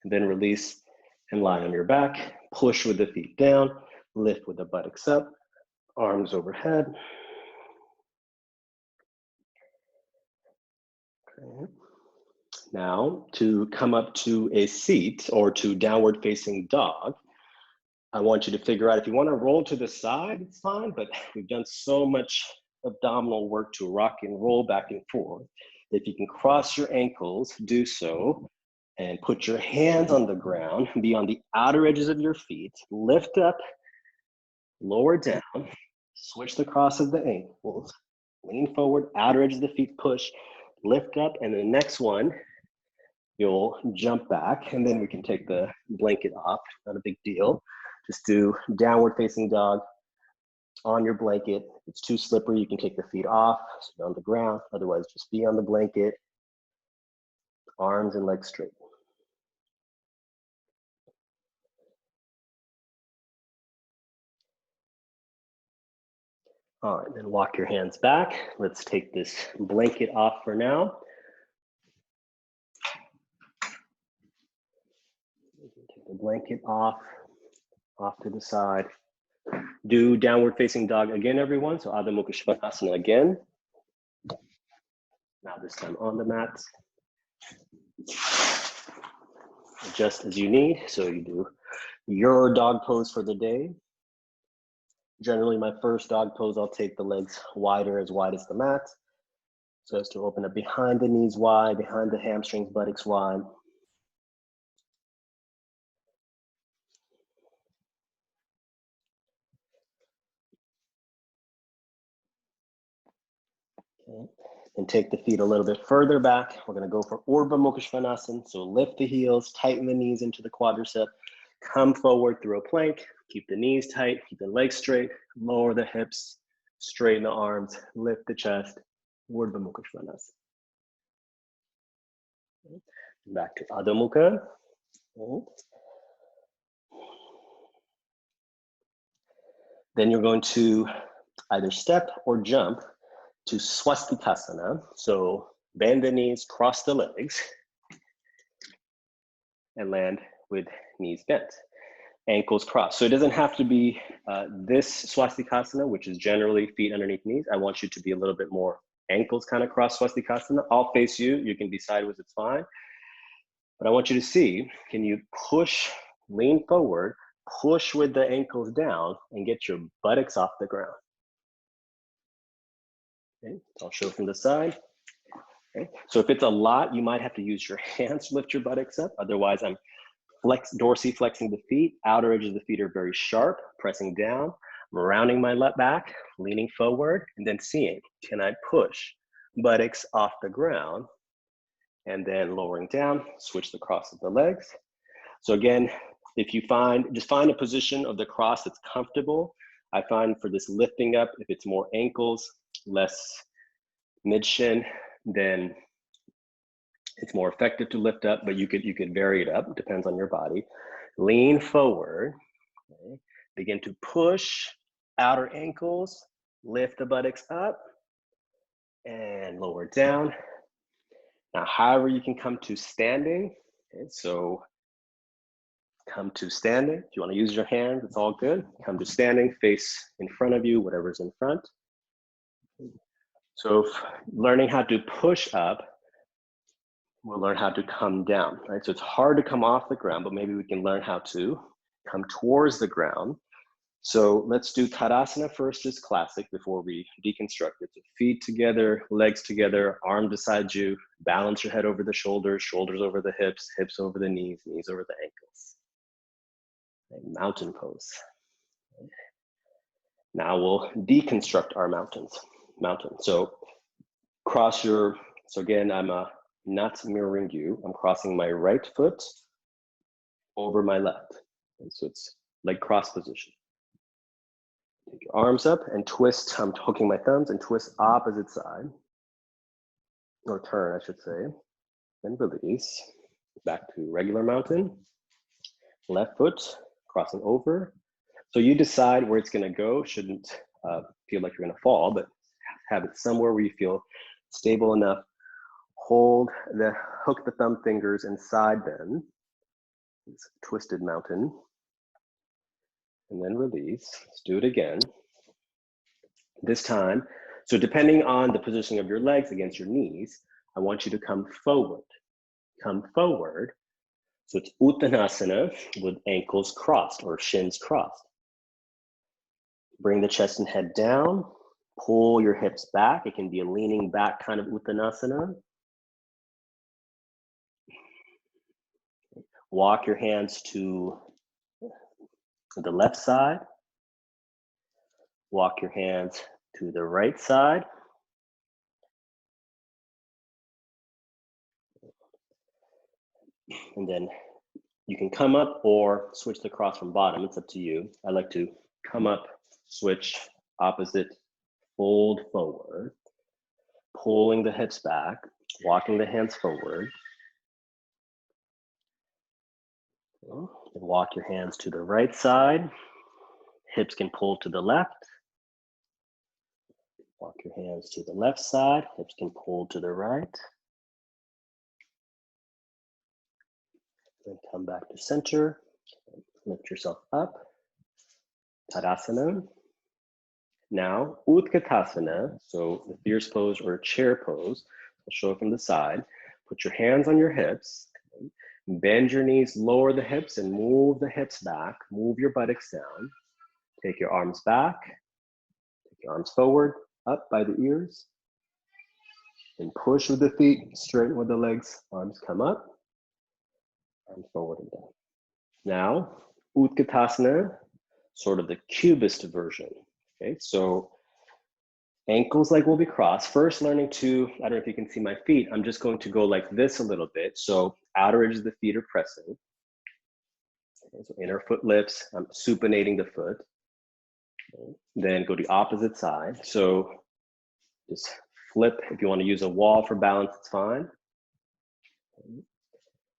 and then release and lie on your back, push with the feet down, lift with the buttocks up, arms overhead. Okay. Now, to come up to a seat or to downward facing dog, I want you to figure out if you want to roll to the side, it's fine, but we've done so much abdominal work to rock and roll back and forth. If you can cross your ankles, do so, and put your hands on the ground, be on the outer edges of your feet, lift up, lower down, switch the cross of the ankles, lean forward, outer edges of the feet, push, lift up, and the next one, you'll jump back, and then we can take the blanket off, not a big deal. Just do downward facing dog on your blanket. If it's too slippery, you can take the feet off, so you're on the ground. Otherwise, just be on the blanket, arms and legs straight. All right, then walk your hands back. Let's take this blanket off for now. Take the blanket off to the side. Do downward facing dog again, everyone. So Adho Mukha Svanasana again. Now this time on the mat. Just as you need. So you do your dog pose for the day. Generally, my first dog pose, I'll take the legs wider, as wide as the mat. So as to open up behind the knees wide, behind the hamstrings, buttocks wide. Okay. And take the feet a little bit further back. We're gonna go for Urdhva Mukha Svanasana. So lift the heels, tighten the knees into the quadricep, come forward through a plank, keep the knees tight, keep the legs straight, lower the hips, straighten the arms, lift the chest, Urdhva Mukha Svanasana. Okay. Back to Adho Mukha. Okay. Then you're going to either step or jump to Swastikasana. So bend the knees, cross the legs, and land with knees bent, ankles crossed. So it doesn't have to be this Swastikasana, which is generally feet underneath knees. I want you to be a little bit more ankles kind of cross Swastikasana. I'll face you. You can be sideways, it's fine. But I want you to see, can you push, lean forward, push with the ankles down, and get your buttocks off the ground. Okay, I'll show from the side. Okay, so if it's a lot, you might have to use your hands to lift your buttocks up. Otherwise, I'm dorsiflexing the feet. Outer edges of the feet are very sharp, pressing down. I'm rounding my left back, leaning forward, and then seeing, can I push buttocks off the ground? And then lowering down, switch the cross of the legs. So again, if you just find a position of the cross that's comfortable. I find for this lifting up, if it's more ankles, less mid shin, then it's more effective to lift up, but you could vary it up, depends on your body. Lean forward, okay. Begin to push outer ankles, lift the buttocks up, and lower down. Now, however you can come to standing, okay, so come to standing. If you want to use your hands, it's all good. Come to standing, face in front of you, whatever's in front. So learning how to push up, we'll learn how to come down, right? So it's hard to come off the ground, but maybe we can learn how to come towards the ground. So let's do Tadasana first, just classic, before we deconstruct it. So feet together, legs together, arm beside you, balance your head over the shoulders, shoulders over the hips, hips over the knees, knees over the ankles. And mountain pose. Now we'll deconstruct our mountain. So cross your, so again, I'm not mirroring you. I'm crossing my right foot over my left. And so it's leg cross position. Take your arms up and twist. I'm hooking my thumbs and twist opposite side. Or turn, I should say. Then release. Back to regular mountain. Left foot crossing over. So you decide where it's gonna go. Shouldn't feel like you're gonna fall, but have it somewhere where you feel stable enough. Hook the thumb fingers and side bend. It's twisted mountain. And then release. Let's do it again. This time, so depending on the positioning of your legs against your knees, I want you to come forward. Come forward. So it's Uttanasana with ankles crossed or shins crossed. Bring the chest and head down. Pull your hips back. It can be a leaning back kind of Uttanasana. Walk your hands to the left side. Walk your hands to the right side. And then you can come up or switch the cross from bottom. It's up to you. I like to come up, switch, opposite, fold forward, pulling the hips back, walking the hands forward. And walk your hands to the right side. Hips can pull to the left. Walk your hands to the left side. Hips can pull to the right. Then come back to center. Lift yourself up. Tadasana. Now, Utkatasana, so the fierce pose or chair pose. I'll show it from the side. Put your hands on your hips. Bend your knees, lower the hips, and move the hips back. Move your buttocks down. Take your arms back. Take your arms forward, up by the ears. And push with the feet, straighten with the legs. Arms come up. Arms forward and down. Now, Utkatasana, sort of the cubist version. Okay, so ankles like will be crossed. First learning to, I don't know if you can see my feet, I'm just going to go like this a little bit. So outer edges of the feet are pressing. Okay, so inner foot lifts, I'm supinating the foot. Okay, then go to the opposite side. So just flip, if you want to use a wall for balance, it's fine. Okay.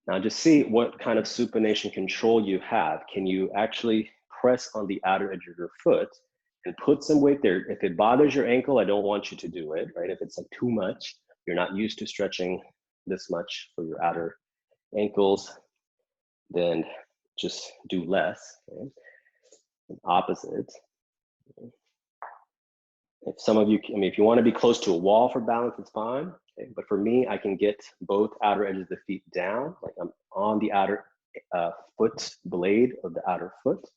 Now just see what kind of supination control you have. Can you actually press on the outer edge of your foot and put some weight there? If it bothers your ankle, I don't want you to do it, right? If it's like too much, you're not used to stretching this much for your outer ankles, then just do less, okay? And opposite. Okay. If some of you, if you want to be close to a wall for balance, it's fine. Okay? But for me, I can get both outer edges of the feet down, like I'm on the outer foot blade of the outer foot.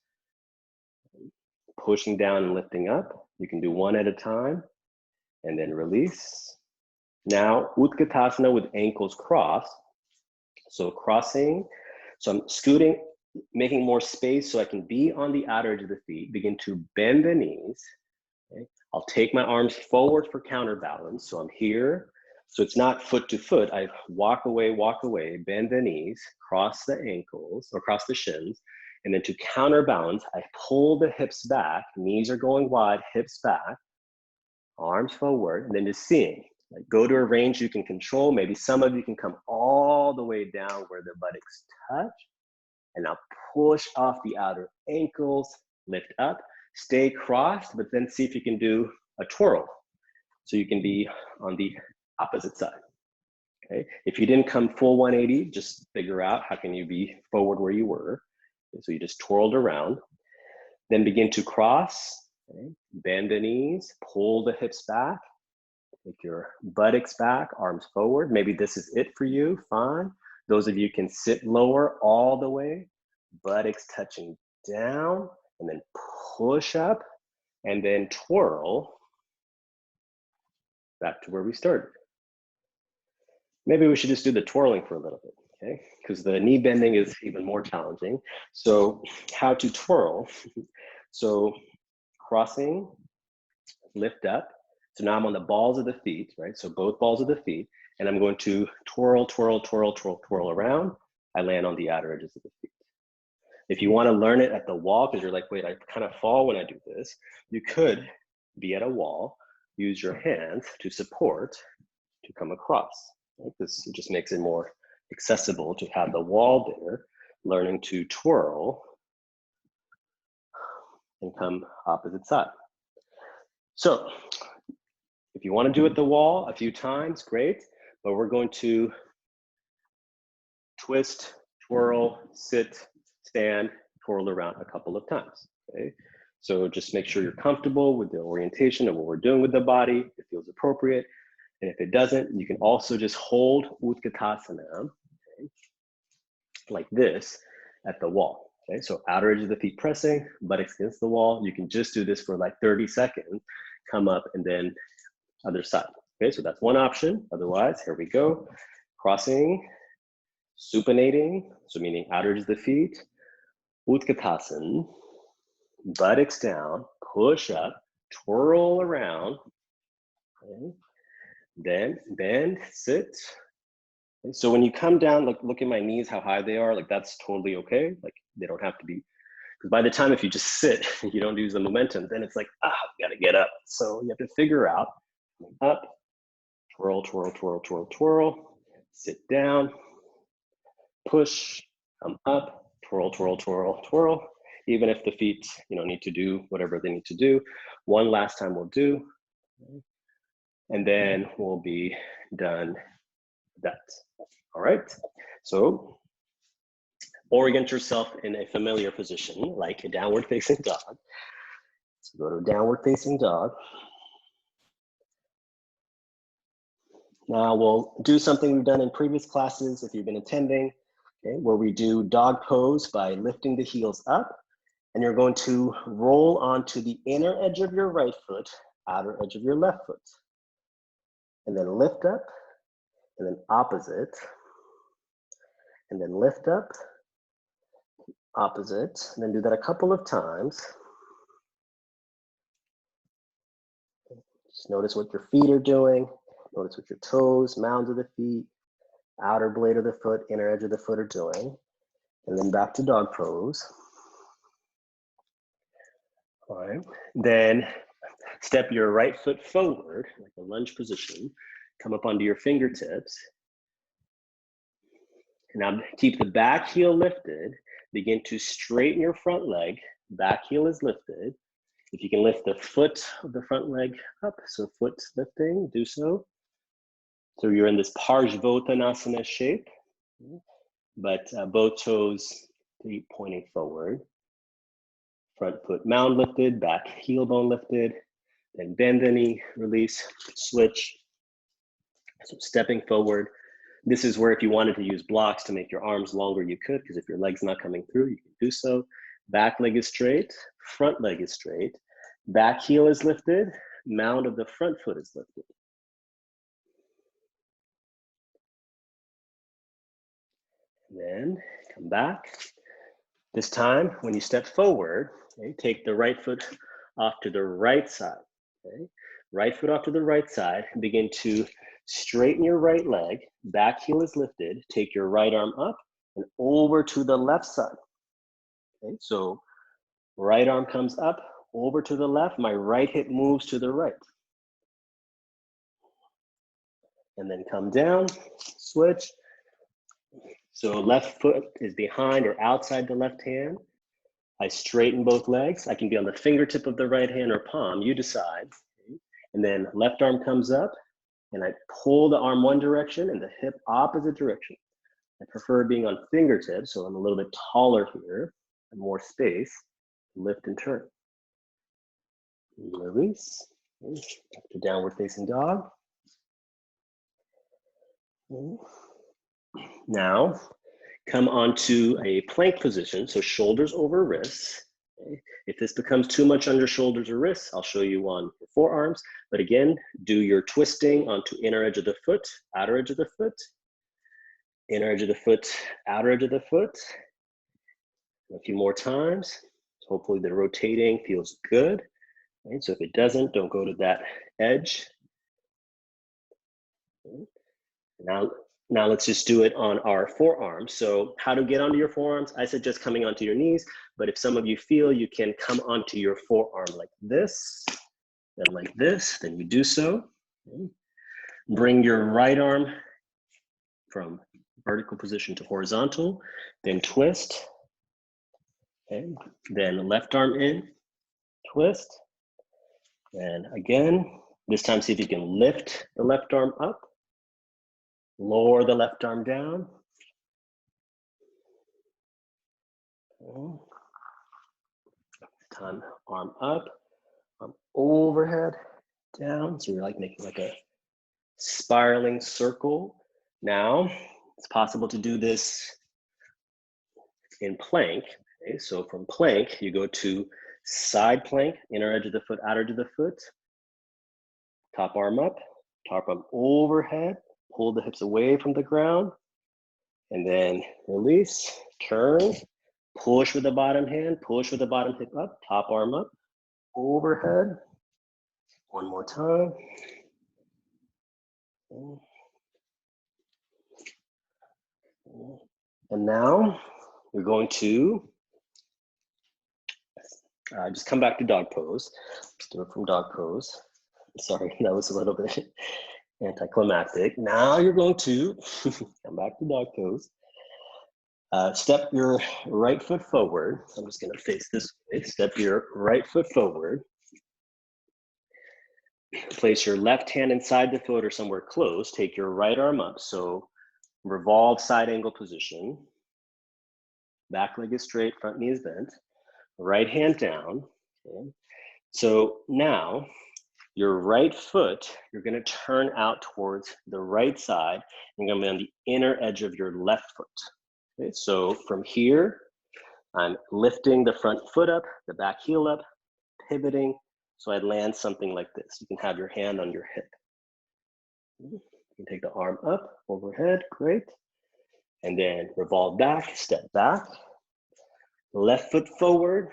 Pushing down and lifting up. You can do one at a time and then release. Now, Utkatasana with ankles crossed. So crossing, so I'm scooting, making more space so I can be on the outer edge of the feet, begin to bend the knees. Okay. I'll take my arms forward for counterbalance. So I'm here. So it's not foot to foot. I walk away, bend the knees, cross the ankles or cross the shins. And then to counterbalance, I pull the hips back, knees are going wide, hips back, arms forward, and then just seeing. Like go to a range you can control. Maybe some of you can come all the way down where the buttocks touch. And now push off the outer ankles, lift up, stay crossed, but then see if you can do a twirl. So you can be on the opposite side. Okay. If you didn't come full 180, just figure out how can you be forward where you were. So you just twirled around. Then begin to cross, okay? Bend the knees, pull the hips back, take your buttocks back, arms forward. Maybe this is it for you, fine. Those of you can sit lower all the way, buttocks touching down, and then push up, and then twirl back to where we started. Maybe we should just do the twirling for a little bit, okay? Because the knee bending is even more challenging. So how to twirl. So crossing, lift up. So now I'm on the balls of the feet, right? So both balls of the feet, and I'm going to twirl, twirl, twirl, twirl, twirl around. I land on the outer edges of the feet. If you want to learn it at the wall, because you're like, wait, I kind of fall when I do this, you could be at a wall, use your hands to support, to come across. Right? This just makes it more accessible to have the wall there, learning to twirl and come opposite side. So if you want to do it the wall a few times, great, but we're going to twist, twirl, sit, stand, twirl around a couple of times, okay? So just make sure you're comfortable with the orientation of what we're doing with the body, if it feels appropriate. And if it doesn't, you can also just hold Utkatasana, okay, like this at the wall. Okay, so outer edge of the feet pressing, buttocks against the wall. You can just do this for like 30 seconds, come up and then other side. Okay, so that's one option. Otherwise, here we go. Crossing, supinating, so meaning outer edge of the feet, Utkatasana, buttocks down, push up, twirl around, okay. Then bend, sit. Okay. So when you come down, look at my knees, how high they are, like that's totally okay. Like they don't have to be, because by the time if you just sit, you don't use the momentum, then it's like, we gotta get up. So you have to figure out, up, twirl, twirl, twirl, twirl, twirl, sit down, push, come up, twirl, twirl, twirl, twirl. Even if the feet, need to do whatever they need to do. One last time we'll do. And then we'll be done with that. All right. So orient yourself in a familiar position, like a downward facing dog. So go to downward facing dog. Now we'll do something we've done in previous classes if you've been attending, okay, where we do dog pose by lifting the heels up, and you're going to roll onto the inner edge of your right foot, outer edge of your left foot. And then lift up, and then opposite, and then lift up, opposite, and then do that a couple of times. Just notice what your feet are doing, notice what your toes, mounds of the feet, outer blade of the foot, inner edge of the foot are doing, and then back to dog pose. All right, then step your right foot forward, like a lunge position. Come up onto your fingertips. Now keep the back heel lifted. Begin to straighten your front leg. Back heel is lifted. If you can lift the foot of the front leg up, so foot lifting, do so. So you're in this Parsvottanasana shape, but both toes pointing forward. Front foot mound lifted, back heel bone lifted, then bend the knee, release, switch. So stepping forward. This is where if you wanted to use blocks to make your arms longer, you could, because if your leg's not coming through, you can do so. Back leg is straight, front leg is straight, back heel is lifted, mound of the front foot is lifted. And then come back. This time, when you step forward, okay, take the right foot off to the right side. Okay? Right foot off to the right side, and begin to straighten your right leg, back heel is lifted, take your right arm up and over to the left side. Okay, so right arm comes up, over to the left, my right hip moves to the right. And then come down, switch. So left foot is behind or outside the left hand. I straighten both legs. I can be on the fingertip of the right hand or palm, you decide. Okay. And then left arm comes up and I pull the arm one direction and the hip opposite direction. I prefer being on fingertips, so I'm a little bit taller here. and more space, lift and turn. Release, back to downward facing dog. Now, come onto a plank position, so shoulders over wrists. Okay. If this becomes too much under shoulders or wrists, I'll show you on the forearms. But again, do your twisting onto inner edge of the foot, outer edge of the foot, inner edge of the foot, outer edge of the foot. A few more times. Hopefully the rotating feels good. Right? So if it doesn't, don't go to that edge. Okay. Now let's just do it on our forearms. So how to get onto your forearms? I said just coming onto your knees, but if some of you feel you can come onto your forearm like this, then like this, then you do so. Okay. Bring your right arm from vertical position to horizontal, then twist. Okay. Then left arm in, twist. And again, this time see if you can lift the left arm up. Lower the left arm down. Okay. Time arm up, arm overhead, down. So you're like making like a spiraling circle. Now, it's possible to do this in plank. Okay? So from plank, you go to side plank, inner edge of the foot, outer edge of the foot. Top arm up, top arm overhead. Pull the hips away from the ground, and then release, turn, push with the bottom hand, push with the bottom hip up, top arm up, overhead. One more time. And now we're going to just come back to dog pose. Let's do it from dog pose. Sorry, that was a little bit anticlimactic. Now you're going to come back to dog pose. Step your right foot forward. I'm just going to face this way. Step your right foot forward. Place your left hand inside the foot or somewhere close. Take your right arm up. So revolve side angle position. Back leg is straight, front knee is bent. Right hand down. Okay. So now, your right foot, you're going to turn out towards the right side. You're going to be on the inner edge of your left foot. Okay, so from here, I'm lifting the front foot up, the back heel up, pivoting. So I land something like this. You can have your hand on your hip. You can take the arm up, overhead, great. And then revolve back, step back. Left foot forward.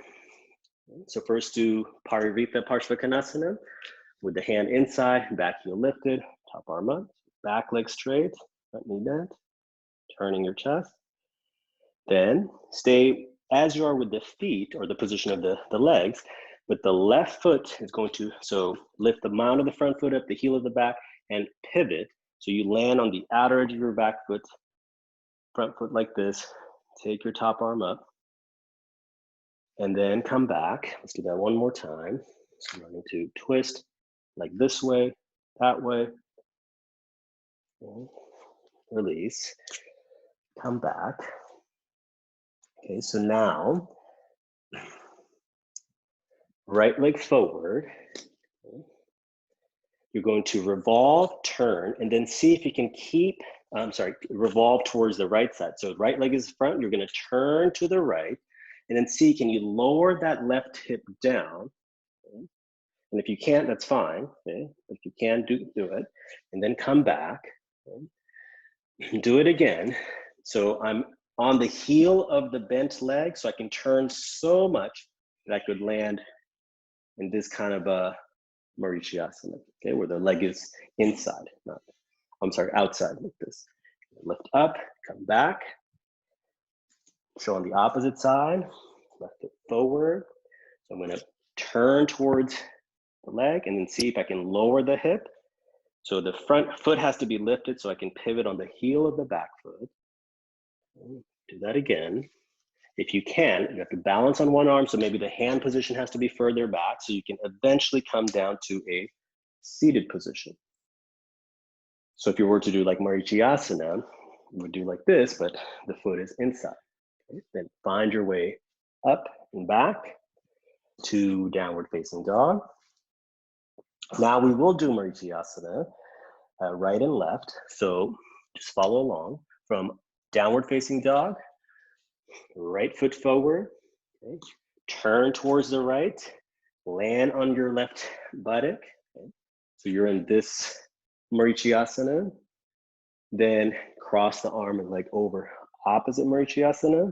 So first do Parivrtta Parsvakonasana. With the hand inside, back heel lifted, top arm up, back leg straight, front knee bent, turning your chest. Then stay as you are with the feet or the position of the legs, but the left foot is going to, so lift the mound of the front foot up, the heel of the back, and pivot. So you land on the outer edge of your back foot, front foot like this, take your top arm up, and then come back. Let's do that one more time. So I'm going to twist like this way, that way. Release, come back. Okay, so now, right leg forward. You're going to revolve, turn, and then see if you can keep, revolve towards the right side. So right leg is front, you're gonna turn to the right, and then see, can you lower that left hip down? Okay. And if you can't, that's fine. Okay? If you can, do it. And then come back. Okay? Do it again. So I'm on the heel of the bent leg, so I can turn so much that I could land in this kind of a Marichyasana, okay, where the leg is inside, outside like this. Lift up, come back. So on the opposite side, left foot forward. So I'm gonna turn towards the leg and then see if I can lower the hip. So the front foot has to be lifted so I can pivot on the heel of the back foot. Do that again. If you can, you have to balance on one arm, so maybe the hand position has to be further back so you can eventually come down to a seated position. So if you were to do like Marichyasana, you would do like this, but the foot is inside. Okay? Then find your way up and back to downward facing dog. Now we will do Marichiyasana, right and left. So just follow along from downward facing dog, right foot forward, okay. Turn towards the right, land on your left buttock. Okay. So you're in this Marichiyasana, then cross the arm and leg over opposite Marichiyasana,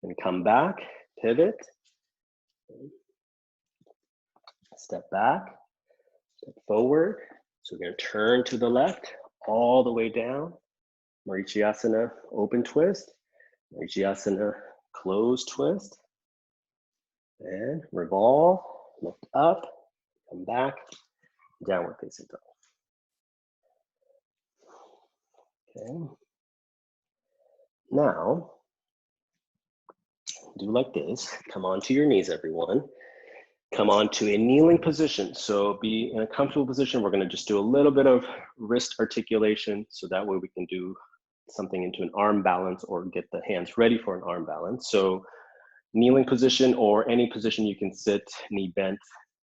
and come back, pivot, step back, step forward. So we're gonna turn to the left, all the way down, Marichiyasana, open twist, Marichiyasana, closed twist, and revolve, lift up, come back, downward facing dog. Okay. Now, do like this. Come onto your knees, everyone. Come onto a kneeling position. So be in a comfortable position. We're gonna just do a little bit of wrist articulation so that way we can do something into an arm balance or get the hands ready for an arm balance. So kneeling position or any position you can sit, knee bent,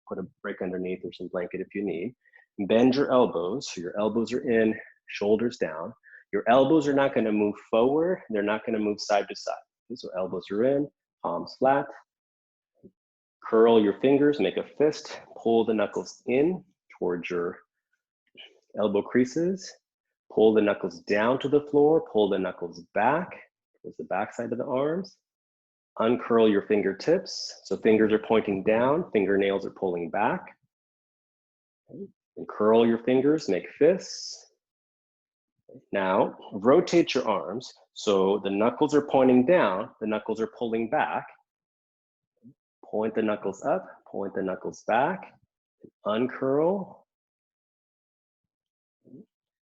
put a break underneath or some blanket if you need. Bend your elbows, so your elbows are in, shoulders down. Your elbows are not gonna move forward, they're not gonna move side to side. Okay, so elbows are in, palms flat. Curl your fingers, make a fist, pull the knuckles in towards your elbow creases, pull the knuckles down to the floor, pull the knuckles back towards the back side of the arms. Uncurl your fingertips. So fingers are pointing down, fingernails are pulling back. Okay. And curl your fingers, make fists. Now, rotate your arms. So the knuckles are pointing down, the knuckles are pulling back. Point the knuckles up, point the knuckles back, uncurl.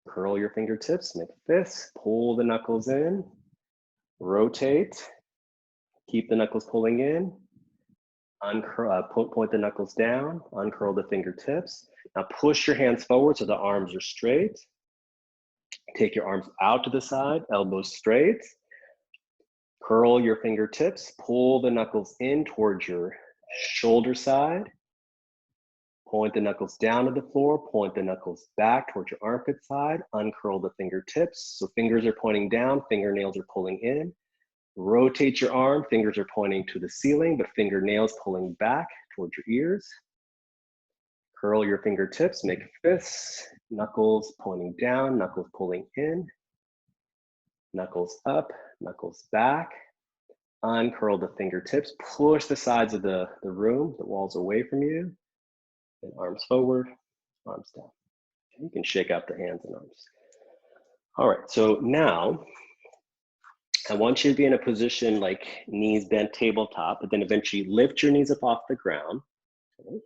Curl your fingertips, make fists, pull the knuckles in, rotate, keep the knuckles pulling in, uncurl, point the knuckles down, uncurl the fingertips. Now push your hands forward so the arms are straight. Take your arms out to the side, elbows straight. Curl your fingertips, pull the knuckles in towards your shoulder side. Point the knuckles down to the floor, point the knuckles back towards your armpit side, uncurl the fingertips. So fingers are pointing down, fingernails are pulling in. Rotate your arm, fingers are pointing to the ceiling, but fingernails pulling back towards your ears. Curl your fingertips, make fists, knuckles pointing down, knuckles pulling in. Knuckles up, knuckles back. Uncurl the fingertips, push the sides of the room, the walls away from you. And arms forward, arms down. Okay, you can shake out the hands and arms. All right, so now I want you to be in a position like knees bent tabletop, but then eventually lift your knees up off the ground. Okay.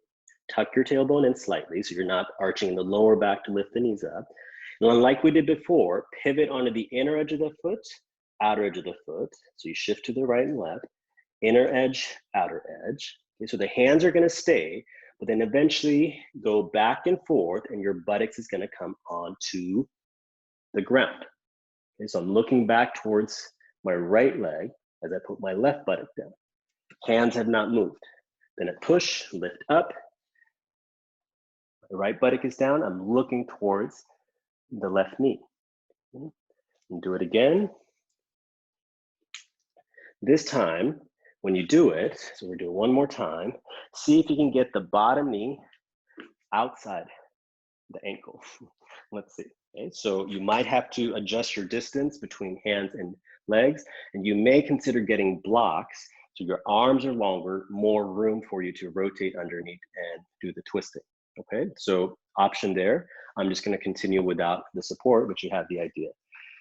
Tuck your tailbone in slightly so you're not arching the lower back to lift the knees up. And like we did before, pivot onto the inner edge of the foot, outer edge of the foot. So you shift to the right and left, inner edge, outer edge. Okay, so the hands are gonna stay, but then eventually go back and forth and your buttocks is gonna come onto the ground. Okay, so I'm looking back towards my right leg as I put my left buttock down. Hands have not moved. Then I push, lift up. My right buttock is down, I'm looking towards the left knee. Okay. And do it again. This time, when you do it, so we're doing one more time, see if you can get the bottom knee outside the ankle. Let's see. Okay, so you might have to adjust your distance between hands and legs, and you may consider getting blocks so your arms are longer, more room for you to rotate underneath and do the twisting. Okay, so option there. I'm just going to continue without the support, but you have the idea.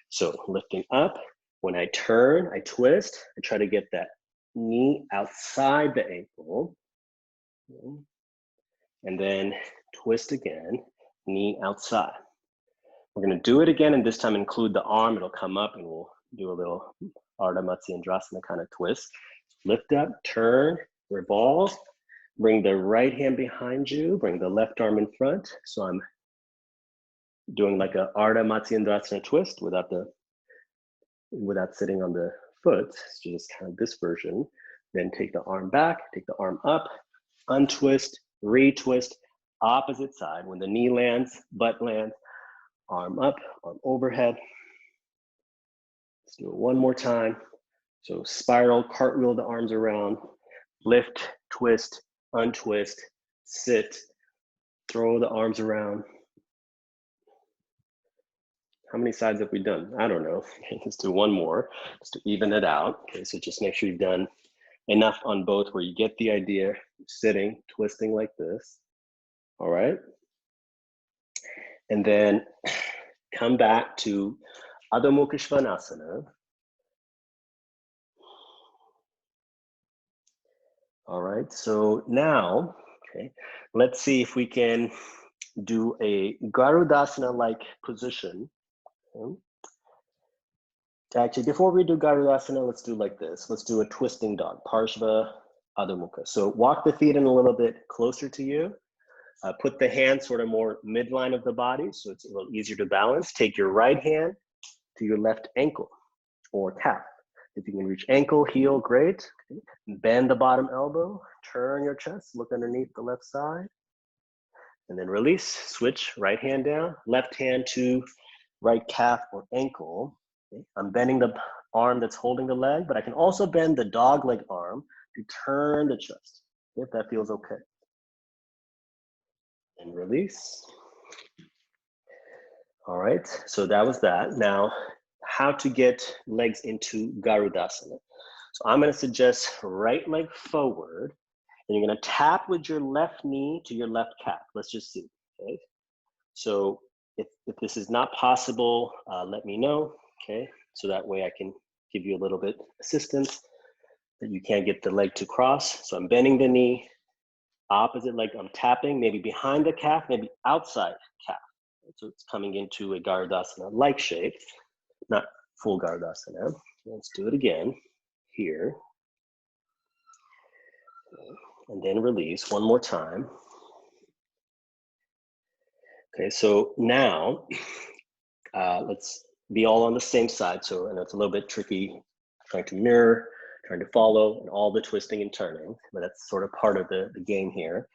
So lifting up, when I turn, I twist, I try to get that knee outside the ankle. And then twist again, knee outside. We're gonna do it again, and this time include the arm. It'll come up and we'll do a little Ardha Matsyendrasana kind of twist. Lift up, turn, revolve. Bring the right hand behind you, bring the left arm in front. So I'm doing like a Ardha Matsyendrasana twist without sitting on the foot. So just kind of this version. Then take the arm back, take the arm up, untwist, retwist, opposite side. When the knee lands, butt lands, arm up, arm overhead. Let's do it one more time. So spiral, cartwheel the arms around, lift, twist, untwist, sit, throw the arms around. How many sides have we done? I don't know. Okay, let's do one more just to even it out. Okay, so just make sure you've done enough on both where you get the idea, sitting, twisting like this. All right. And then come back to Adho Mukha Svanasana. All right, so now, okay, let's see if we can do a Garudasana-like position. Okay. Actually, before we do Garudasana, let's do like this. Let's do a twisting dog, Parshva Adho Mukha. So walk the feet in a little bit closer to you. Put the hand sort of more midline of the body, so it's a little easier to balance. Take your right hand to your left ankle or calf. If you can reach ankle, heel, great. Okay. Bend the bottom elbow, turn your chest, look underneath the left side, and then release, switch, right hand down, left hand to right calf or ankle. Okay. I'm bending the arm that's holding the leg, but I can also bend the dog leg arm to turn the chest, if that feels okay. And release. All right, so that was that. Now, how to get legs into Garudasana. So I'm gonna suggest right leg forward, and you're gonna tap with your left knee to your left calf. Let's just see, okay? So if this is not possible, let me know, okay? So that way I can give you a little bit assistance that you can't get the leg to cross. So I'm bending the knee, opposite leg, I'm tapping, maybe behind the calf, maybe outside calf. So it's coming into a Garudasana-like shape, not full Garudasana. Let's do it again here. And then release one more time. Okay, so now let's be all on the same side. So, and it's a little bit tricky trying to mirror, trying to follow, and all the twisting and turning, but that's sort of part of the game here.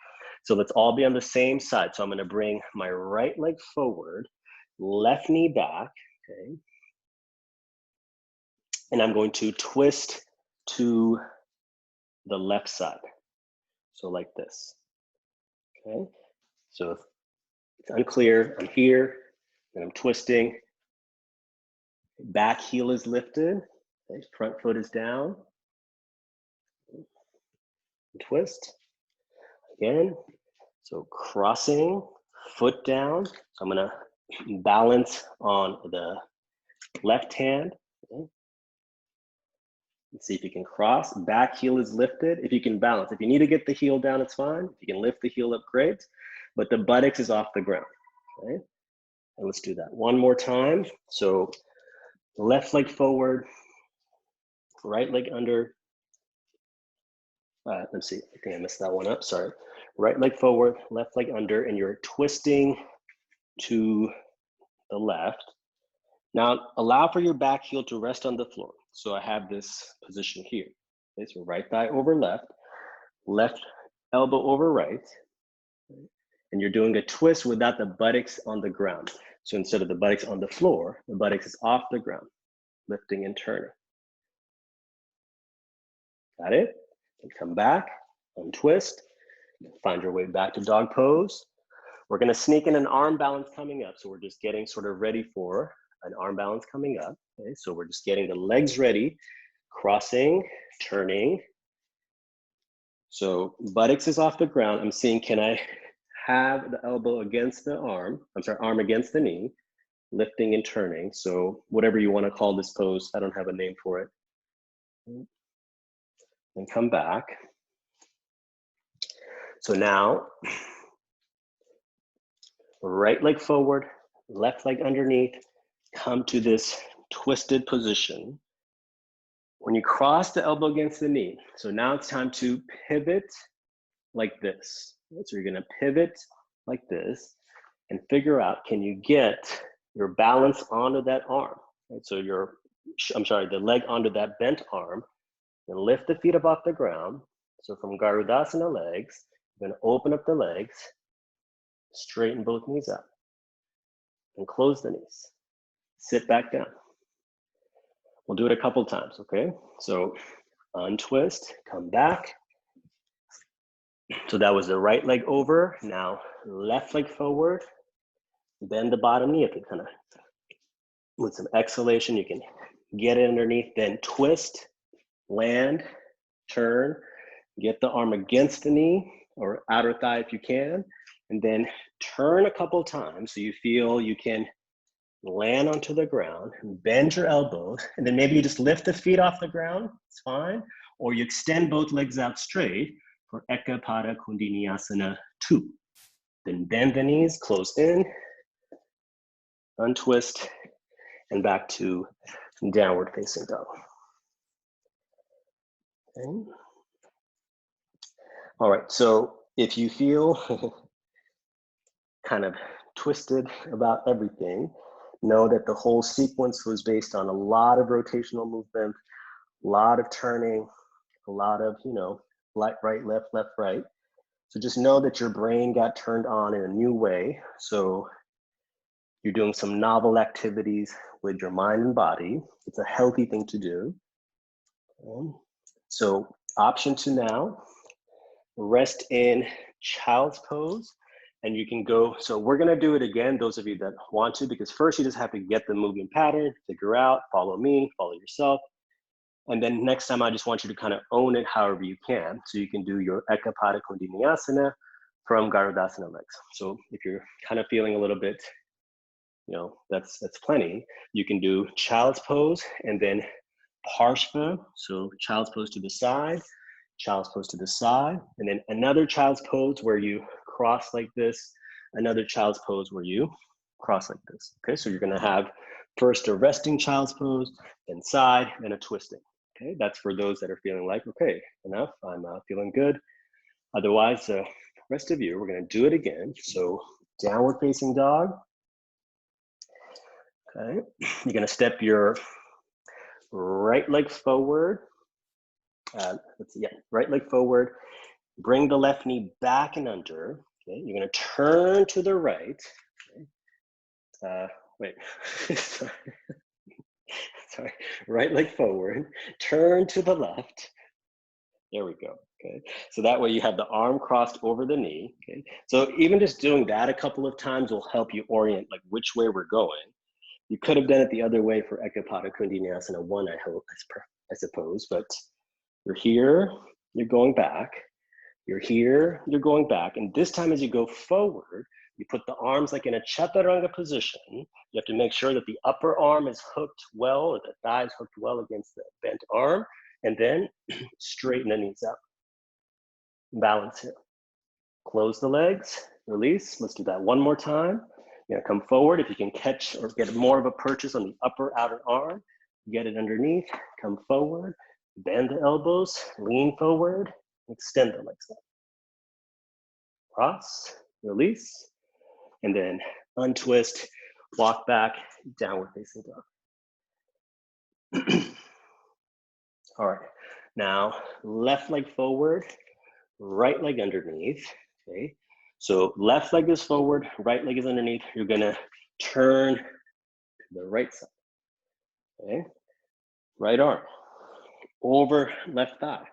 So let's all be on the same side. So I'm gonna bring my right leg forward, left knee back, okay? And I'm going to twist to the left side. So like this, okay? So if it's unclear, I'm here, and I'm twisting. Back heel is lifted, okay? Front foot is down. Twist, again. So crossing, foot down. So I'm gonna balance on the left hand. Okay. Let's see if you can cross. Back heel is lifted. If you can balance. If you need to get the heel down, it's fine. If you can lift the heel up, great. But the buttocks is off the ground. Okay. And let's do that one more time. So left leg forward, right leg under. Let's see, I think I messed that one up, sorry. Right leg forward, left leg under, and you're twisting to the left. Now, allow for your back heel to rest on the floor. So I have this position here. Okay, so right thigh over left, left elbow over right, and you're doing a twist without the buttocks on the ground. So instead of the buttocks on the floor, the buttocks is off the ground, lifting and turning. Got it? And come back, untwist, find your way back to dog pose. We're gonna sneak in an arm balance coming up. So we're just getting sort of ready for an arm balance coming up. Okay, so we're just getting the legs ready, crossing, turning. So buttocks is off the ground. I'm seeing, can I have the elbow against the arm? I'm sorry, arm against the knee, lifting and turning. So whatever you wanna call this pose, I don't have a name for it. And come back. So now, right leg forward, left leg underneath, come to this twisted position. When you cross the elbow against the knee, so now it's time to pivot like this. So you're gonna pivot like this and figure out, can you get your balance onto that arm? Right? So the leg onto that bent arm, Then lift the feet up off the ground. So from Garudasana legs, you're gonna open up the legs, straighten both knees up, and close the knees. Sit back down. We'll do it a couple times, okay? So untwist, come back. So that was the right leg over. Now left leg forward. Bend the bottom knee. If you kind of, with some exhalation, you can get it underneath. Then twist, land, turn, get the arm against the knee or outer thigh if you can. And then turn a couple times so you feel you can land onto the ground, bend your elbows, and then maybe you just lift the feet off the ground, it's fine. Or you extend both legs out straight for Eka Pada Kundalini 2. Then bend the knees, closed in, untwist, and back to downward facing dog. Okay. All right, so if you feel kind of twisted about everything, know that the whole sequence was based on a lot of rotational movement, a lot of turning, a lot of, right, left, right. So just know that your brain got turned on in a new way. So you're doing some novel activities with your mind and body. It's a healthy thing to do. So option 2 now, rest in child's pose. And you can go, so we're gonna do it again, those of you that want to, because first you just have to get the movement pattern, figure out, follow me, follow yourself. And then next time I just want you to kind of own it however you can. So you can do your Eka Pada Kundalini from Garudasana legs. So if you're kind of feeling a little bit, that's plenty. You can do child's pose and then Parshva, so child's pose to the side, child's pose to the side, and then another child's pose where you cross like this, another child's pose where you cross like this. Okay, so you're gonna have first a resting child's pose, then side, then a twisting. Okay, that's for those that are feeling like, okay, enough, I'm feeling good. Otherwise, the rest of you, we're gonna do it again. So downward facing dog. Okay, you're gonna step your right leg forward. Right leg forward. Bring the left knee back and under. Okay, you're gonna turn to the right. Okay. Wait, sorry. Right leg forward. Turn to the left. There we go. Okay, so that way you have the arm crossed over the knee. Okay, so even just doing that a couple of times will help you orient like which way we're going. You could have done it the other way for Eka Pada Kundalini 1, I suppose, but you're here, you're going back. You're here, you're going back. And this time as you go forward, you put the arms like in a chaturanga position. You have to make sure that the upper arm is hooked well, or the thigh is hooked well against the bent arm, and then straighten the knees up. Balance here. Close the legs, release. Let's do that one more time. You're gonna come forward. If you can catch or get more of a purchase on the upper outer arm, get it underneath, come forward, bend the elbows, lean forward, extend the legs up. Cross, release, and then untwist, walk back, downward facing dog. All right, now left leg forward, right leg underneath, okay? So left leg is forward, right leg is underneath. You're gonna turn to the right side, okay? Right arm, over left thigh.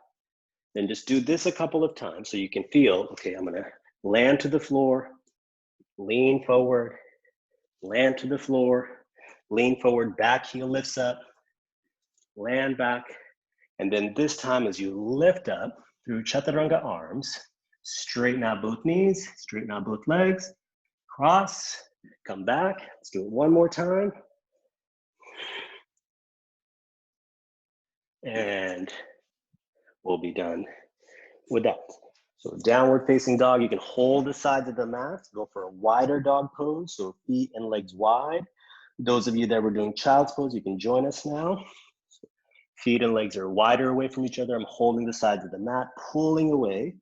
Then just do this a couple of times so you can feel, okay, I'm gonna land to the floor, lean forward, land to the floor, lean forward, back heel lifts up, land back. And then this time as you lift up through chaturanga arms, straighten out both knees, straighten out both legs, cross, come back. Let's do it one more time. And we'll be done with that. So downward facing dog, you can hold the sides of the mat, go for a wider dog pose, so feet and legs wide. Those of you that were doing child's pose, you can join us now. So feet and legs are wider away from each other. I'm holding the sides of the mat, pulling away,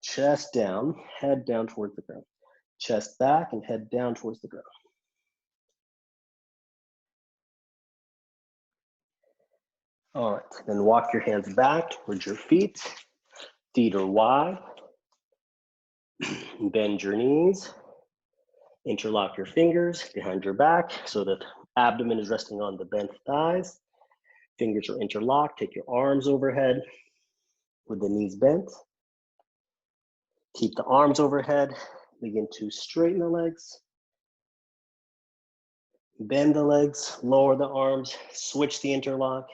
chest down, head down towards the ground. Chest back and head down towards the ground. All right, then walk your hands back towards your feet. Feet are wide. Bend your knees. Interlock your fingers behind your back so that abdomen is resting on the bent thighs. Fingers are interlocked. Take your arms overhead with the knees bent. Keep the arms overhead. Begin to straighten the legs. Bend the legs, lower the arms, switch the interlock.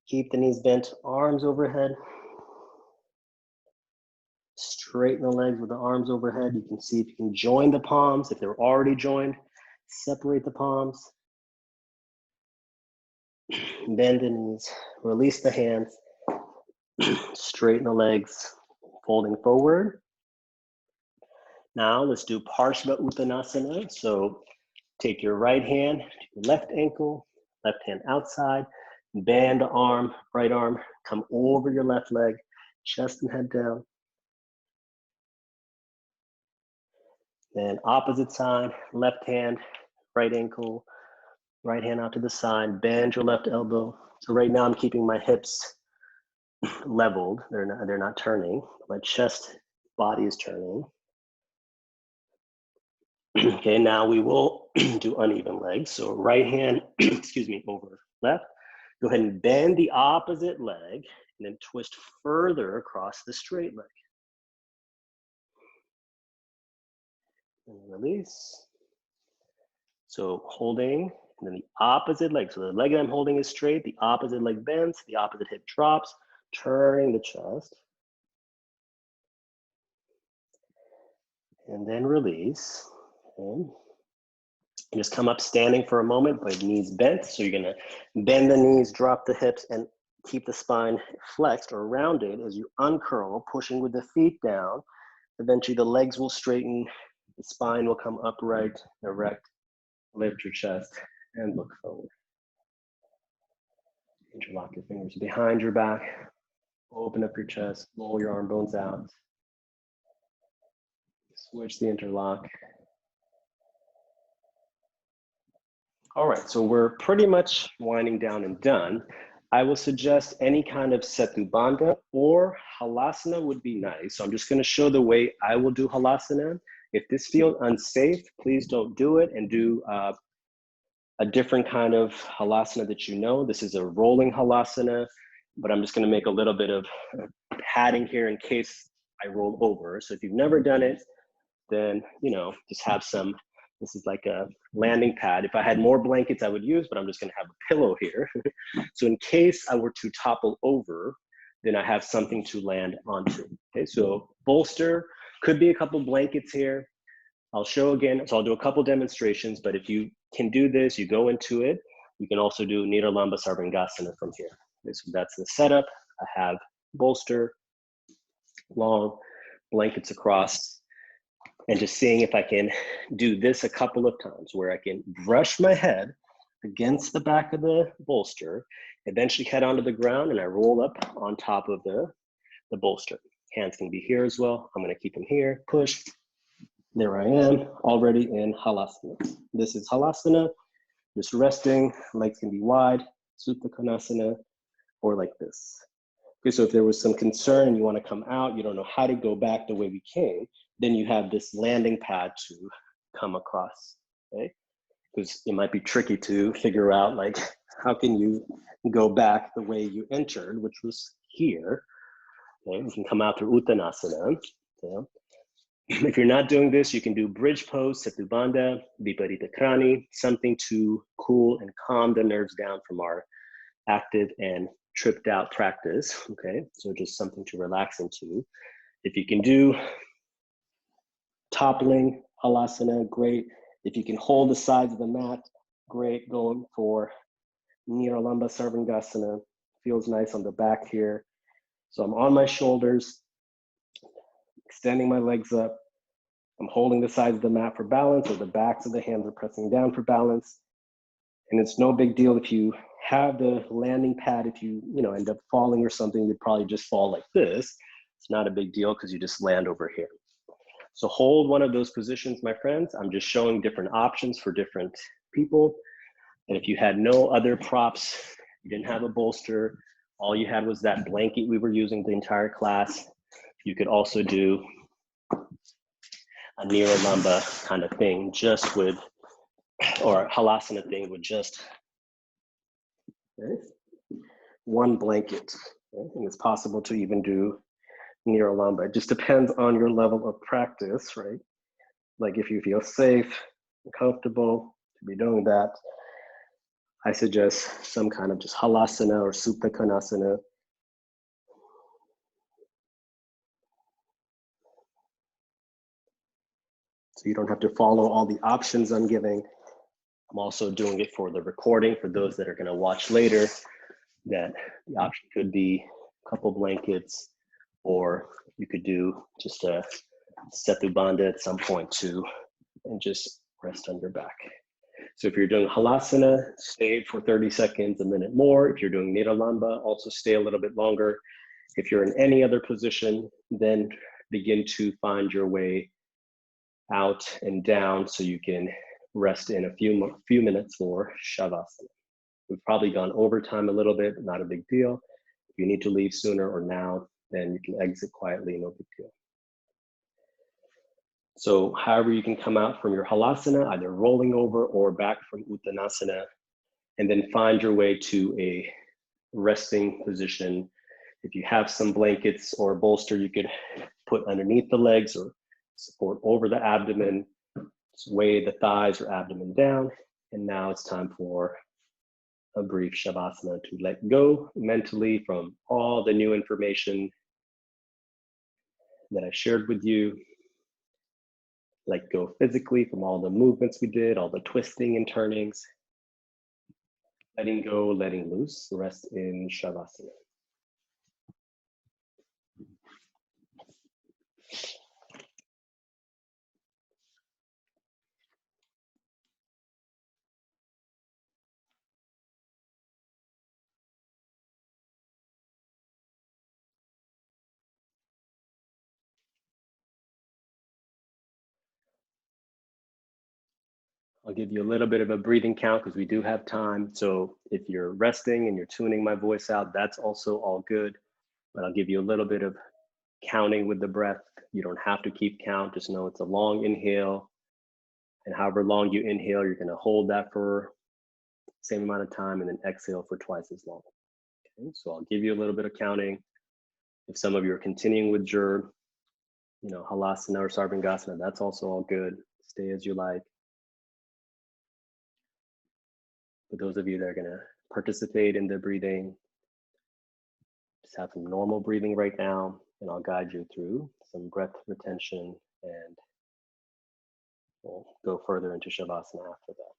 Keep the knees bent, arms overhead. Straighten the legs with the arms overhead. You can see if you can join the palms. If they're already joined, separate the palms. Bend the knees, release the hands. Straighten the legs, folding forward. Now let's do Parshva Uttanasana. So take your right hand to your left ankle, left hand outside, bend the arm, right arm, come over your left leg, chest and head down. Then opposite side, left hand, right ankle, right hand out to the side, bend your left elbow. So right now I'm keeping my hips leveled. They're not turning. My chest, body is turning. Okay, now we will do uneven legs. So right hand, excuse me, over left. Go ahead and bend the opposite leg and then twist further across the straight leg. And release. So holding, and then the opposite leg. So the leg that I'm holding is straight, the opposite leg bends, the opposite hip drops, turning the chest. And then release. Okay. Just come up standing for a moment, by knees bent. So you're gonna bend the knees, drop the hips, and keep the spine flexed or rounded as you uncurl, pushing with the feet down. Eventually the legs will straighten, the spine will come upright, erect, lift your chest, and look forward. Interlock your fingers behind your back, open up your chest, roll your arm bones out. Switch the interlock. All right, so we're pretty much winding down and done. I will suggest any kind of Setu Bandha or Halasana would be nice. So I'm just gonna show the way I will do Halasana. If this feels unsafe, please don't do it and do a different kind of Halasana that you know. This is a rolling Halasana, but I'm just gonna make a little bit of padding here in case I roll over. So if you've never done it, then, you know, just have some. This is like a landing pad. If I had more blankets I would use, but I'm just gonna have a pillow here. So in case I were to topple over, then I have something to land onto. Okay, so bolster, could be a couple blankets here. I'll show again, so I'll do a couple demonstrations, but if you can do this, you go into it. You can also do Niralamba Sarvangasana from here. Okay, so that's the setup. I have bolster, long, blankets across, and just seeing if I can do this a couple of times where I can brush my head against the back of the bolster, eventually head onto the ground, and I roll up on top of the bolster. Hands can be here as well. I'm gonna keep them here, push. There I am, already in Halasana. This is Halasana, just resting, legs can be wide, Supta Konasana, or like this. Okay, so if there was some concern and you wanna come out, you don't know how to go back the way we came, then you have this landing pad to come across, okay? Because it might be tricky to figure out, like, how can you go back the way you entered, which was here, okay? You can come out through Uttanasana, okay? If you're not doing this, you can do bridge pose, Setu Bandha, Viparita Krani, something to cool and calm the nerves down from our active and tripped out practice, okay? So just something to relax into. If you can do toppling Halasana, great. If you can hold the sides of the mat, great. Going for Niralamba Sarvangasana, feels nice on the back here. So I'm on my shoulders, extending my legs up. I'm holding the sides of the mat for balance, or the backs of the hands are pressing down for balance. And it's no big deal if you have the landing pad. If you end up falling or something, you'd probably just fall like this. It's not a big deal because you just land over here. So hold one of those positions, my friends. I'm just showing different options for different people. And if you had no other props You didn't have a bolster. All you had was that blanket we were using the entire class. You could also do a Niralamba kind of thing just with, or Halasana thing with just one blanket. Okay? And it's possible to even do Niralamba. It just depends on your level of practice, right? Like if you feel safe and comfortable to be doing that, I suggest some kind of just Halasana or Supta Konasana. So you don't have to follow all the options I'm giving. I'm also doing it for the recording for those that are going to watch later, that the option could be a couple blankets, or you could do just a Setu Bandha at some point too, and just rest on your back. So if you're doing Halasana, stay for 30 seconds, a minute more. If you're doing Niralamba, also stay a little bit longer. If you're in any other position, then begin to find your way out and down so you can rest in a few minutes for Shavasana. We've probably gone over time a little bit, not a big deal. If you need to leave sooner or now, then you can exit quietly, no big deal. So however you can come out from your Halasana, either rolling over or back from Uttanasana, and then find your way to a resting position. If you have some blankets or a bolster, you could put underneath the legs or support over the abdomen. Just weigh the thighs or abdomen down. And now it's time for a brief Shavasana to let go mentally from all the new information that I shared with you. Let go physically from all the movements we did, all the twisting and turnings. Letting go, letting loose, rest in Shavasana. I'll give you a little bit of a breathing count because we do have time. So if you're resting and you're tuning my voice out, that's also all good. But I'll give you a little bit of counting with the breath. You don't have to keep count. Just know it's a long inhale. And however long you inhale, you're going to hold that for the same amount of time and then exhale for twice as long. Okay, so I'll give you a little bit of counting. If some of you are continuing with your, Halasana or Sarvangasana, that's also all good. Stay as you like. For those of you that are going to participate in the breathing, just have some normal breathing right now, and I'll guide you through some breath retention, and we'll go further into Shavasana after that.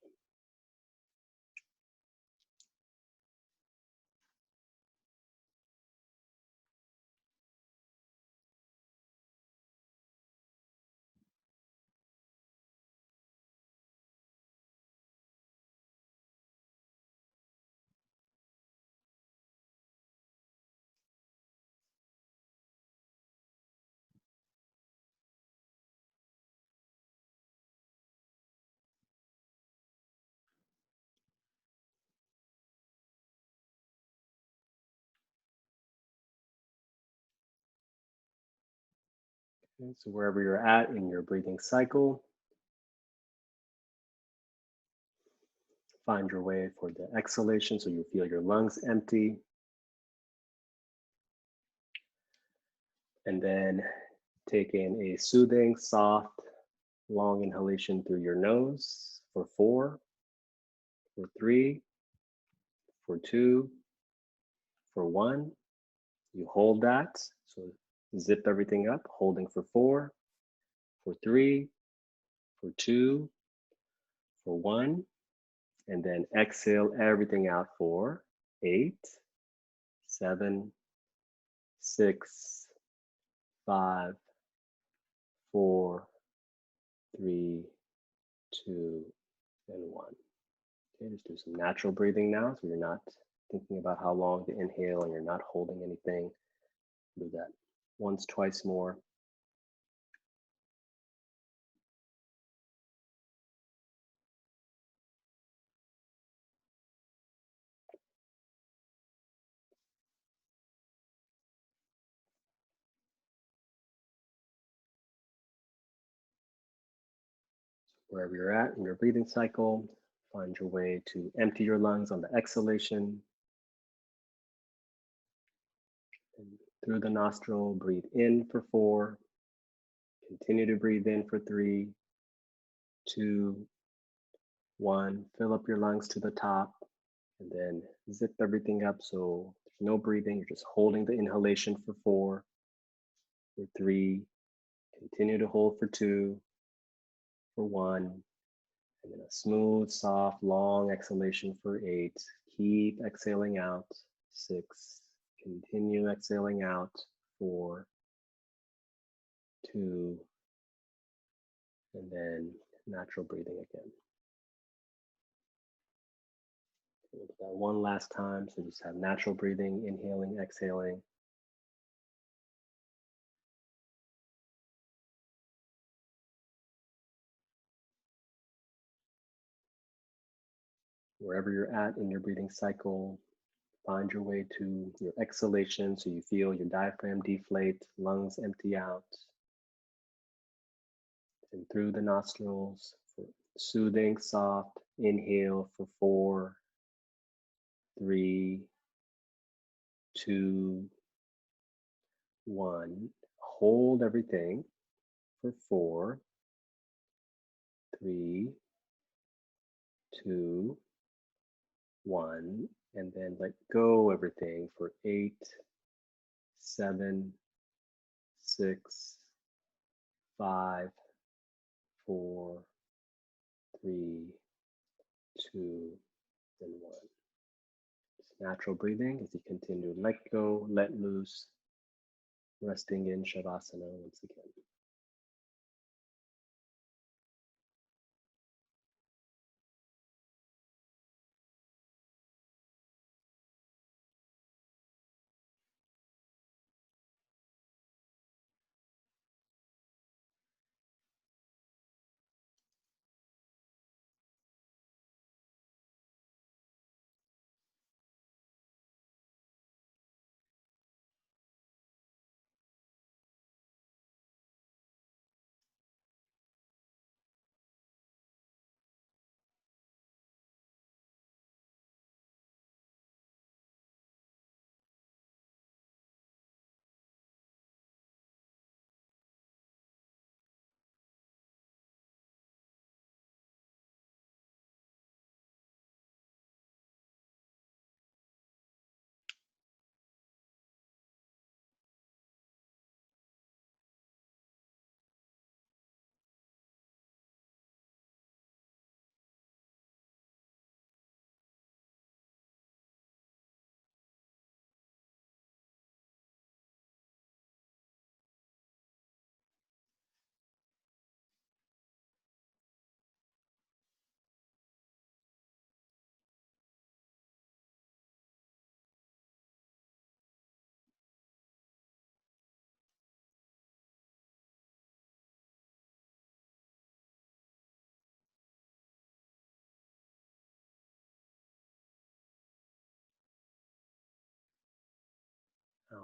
Okay, so wherever you're at in your breathing cycle, find your way for the exhalation so you feel your lungs empty. And then take in a soothing, soft, long inhalation through your nose for 4, for 3, for 2, for 1. You hold that. So zip everything up, holding for 4, for 3, for 2, for 1. And then exhale everything out for 8, 7, 6, 5, 4, 3, 2, and 1. Okay, just do some natural breathing now, so you're not thinking about how long to inhale and you're not holding anything. Do that once, twice more. Wherever you're at in your breathing cycle, find your way to empty your lungs on the exhalation. And through the nostril, breathe in for 4. Continue to breathe in for 3, 2, 1. Fill up your lungs to the top and then zip everything up. So there's no breathing. You're just holding the inhalation for 4, for 3. Continue to hold for 2, for 1. And then a smooth, soft, long exhalation for 8. Keep exhaling out. 6. Continue exhaling out. 4, 2, and then natural breathing again. We'll do that one last time. So just have natural breathing, inhaling, exhaling. Wherever you're at in your breathing cycle, find your way to your exhalation so you feel your diaphragm deflate, lungs empty out. And through the nostrils, for soothing, soft inhale for 4, 3, 2, 1. Hold everything for 4, 3, 2, 1, and then let go everything for 8, 7, 6, 5, 4, 3, 2, and 1. Just natural breathing as you continue to let go, let loose, resting in Shavasana once again.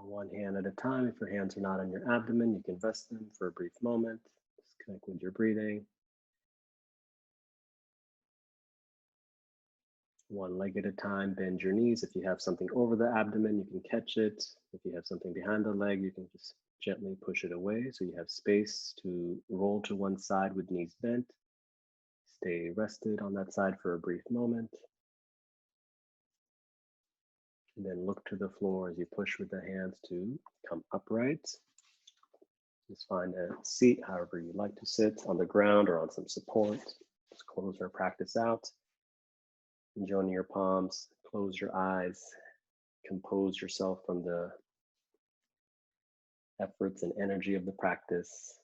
One hand at a time. If your hands are not on your abdomen, you can rest them for a brief moment. Just connect with your breathing. One leg at a time, bend your knees. If you have something over the abdomen, you can catch it. If you have something behind the leg, you can just gently push it away so you have space to roll to one side with knees bent. Stay rested on that side for a brief moment. And then look to the floor as you push with the hands to come upright. Just find a seat, however you like to sit, on the ground or on some support. Just close our practice out. Join your palms, close your eyes, compose yourself from the efforts and energy of the practice.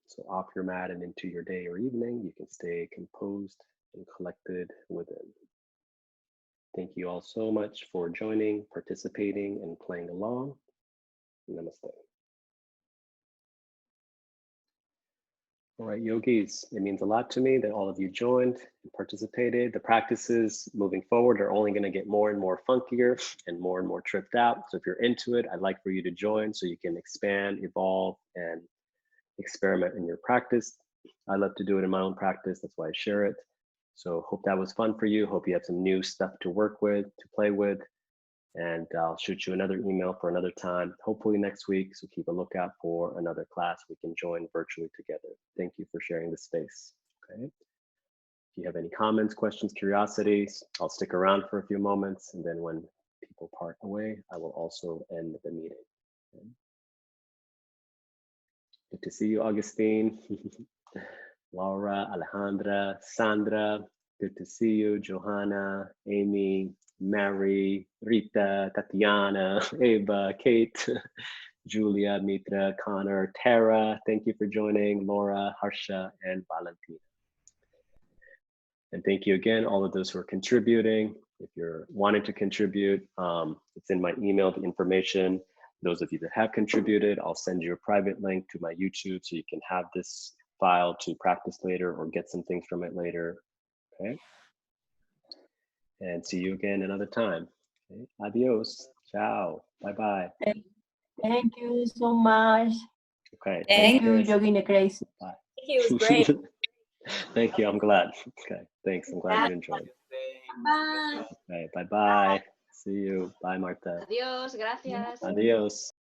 So off your mat and into your day or evening, you can stay composed and collected within. Thank you all so much for joining, participating, and playing along. Namaste. All right, yogis, it means a lot to me that all of you joined and participated. The practices moving forward are only going to get more and more funkier and more tripped out. So if you're into it, I'd like for you to join so you can expand, evolve, and experiment in your practice. I love to do it in my own practice. That's why I share it. So hope that was fun for you. Hope you have some new stuff to work with, to play with. And I'll shoot you another email for another time, hopefully next week. So keep a lookout for another class we can join virtually together. Thank you for sharing the space. Okay. If you have any comments, questions, curiosities, I'll stick around for a few moments. And then when people part away, I will also end the meeting. Okay. Good to see you, Augustine. Laura, Alejandra, Sandra, good to see you. Johanna, Amy, Mary, Rita, Tatiana, Eva, Kate, Julia, Mitra, Connor, Tara, thank you for joining. Laura, Harsha, and Valentina. And thank you again, all of those who are contributing. If you're wanting to contribute, it's in my email, the information. Those of you that have contributed, I'll send you a private link to my YouTube so you can have this file to practice later or get some things from it later. Okay. And see you again another time. Okay. Adios. Ciao. Bye-bye. Thank you so much. Okay. Thank You, Cheers. Yogini Crazy. Bye. you. It was great. Thank you. I'm glad. Okay. Thanks. I'm glad you enjoyed. Bye. Okay. Bye-bye. See you. Bye, Marta. Adiós, gracias. Adios.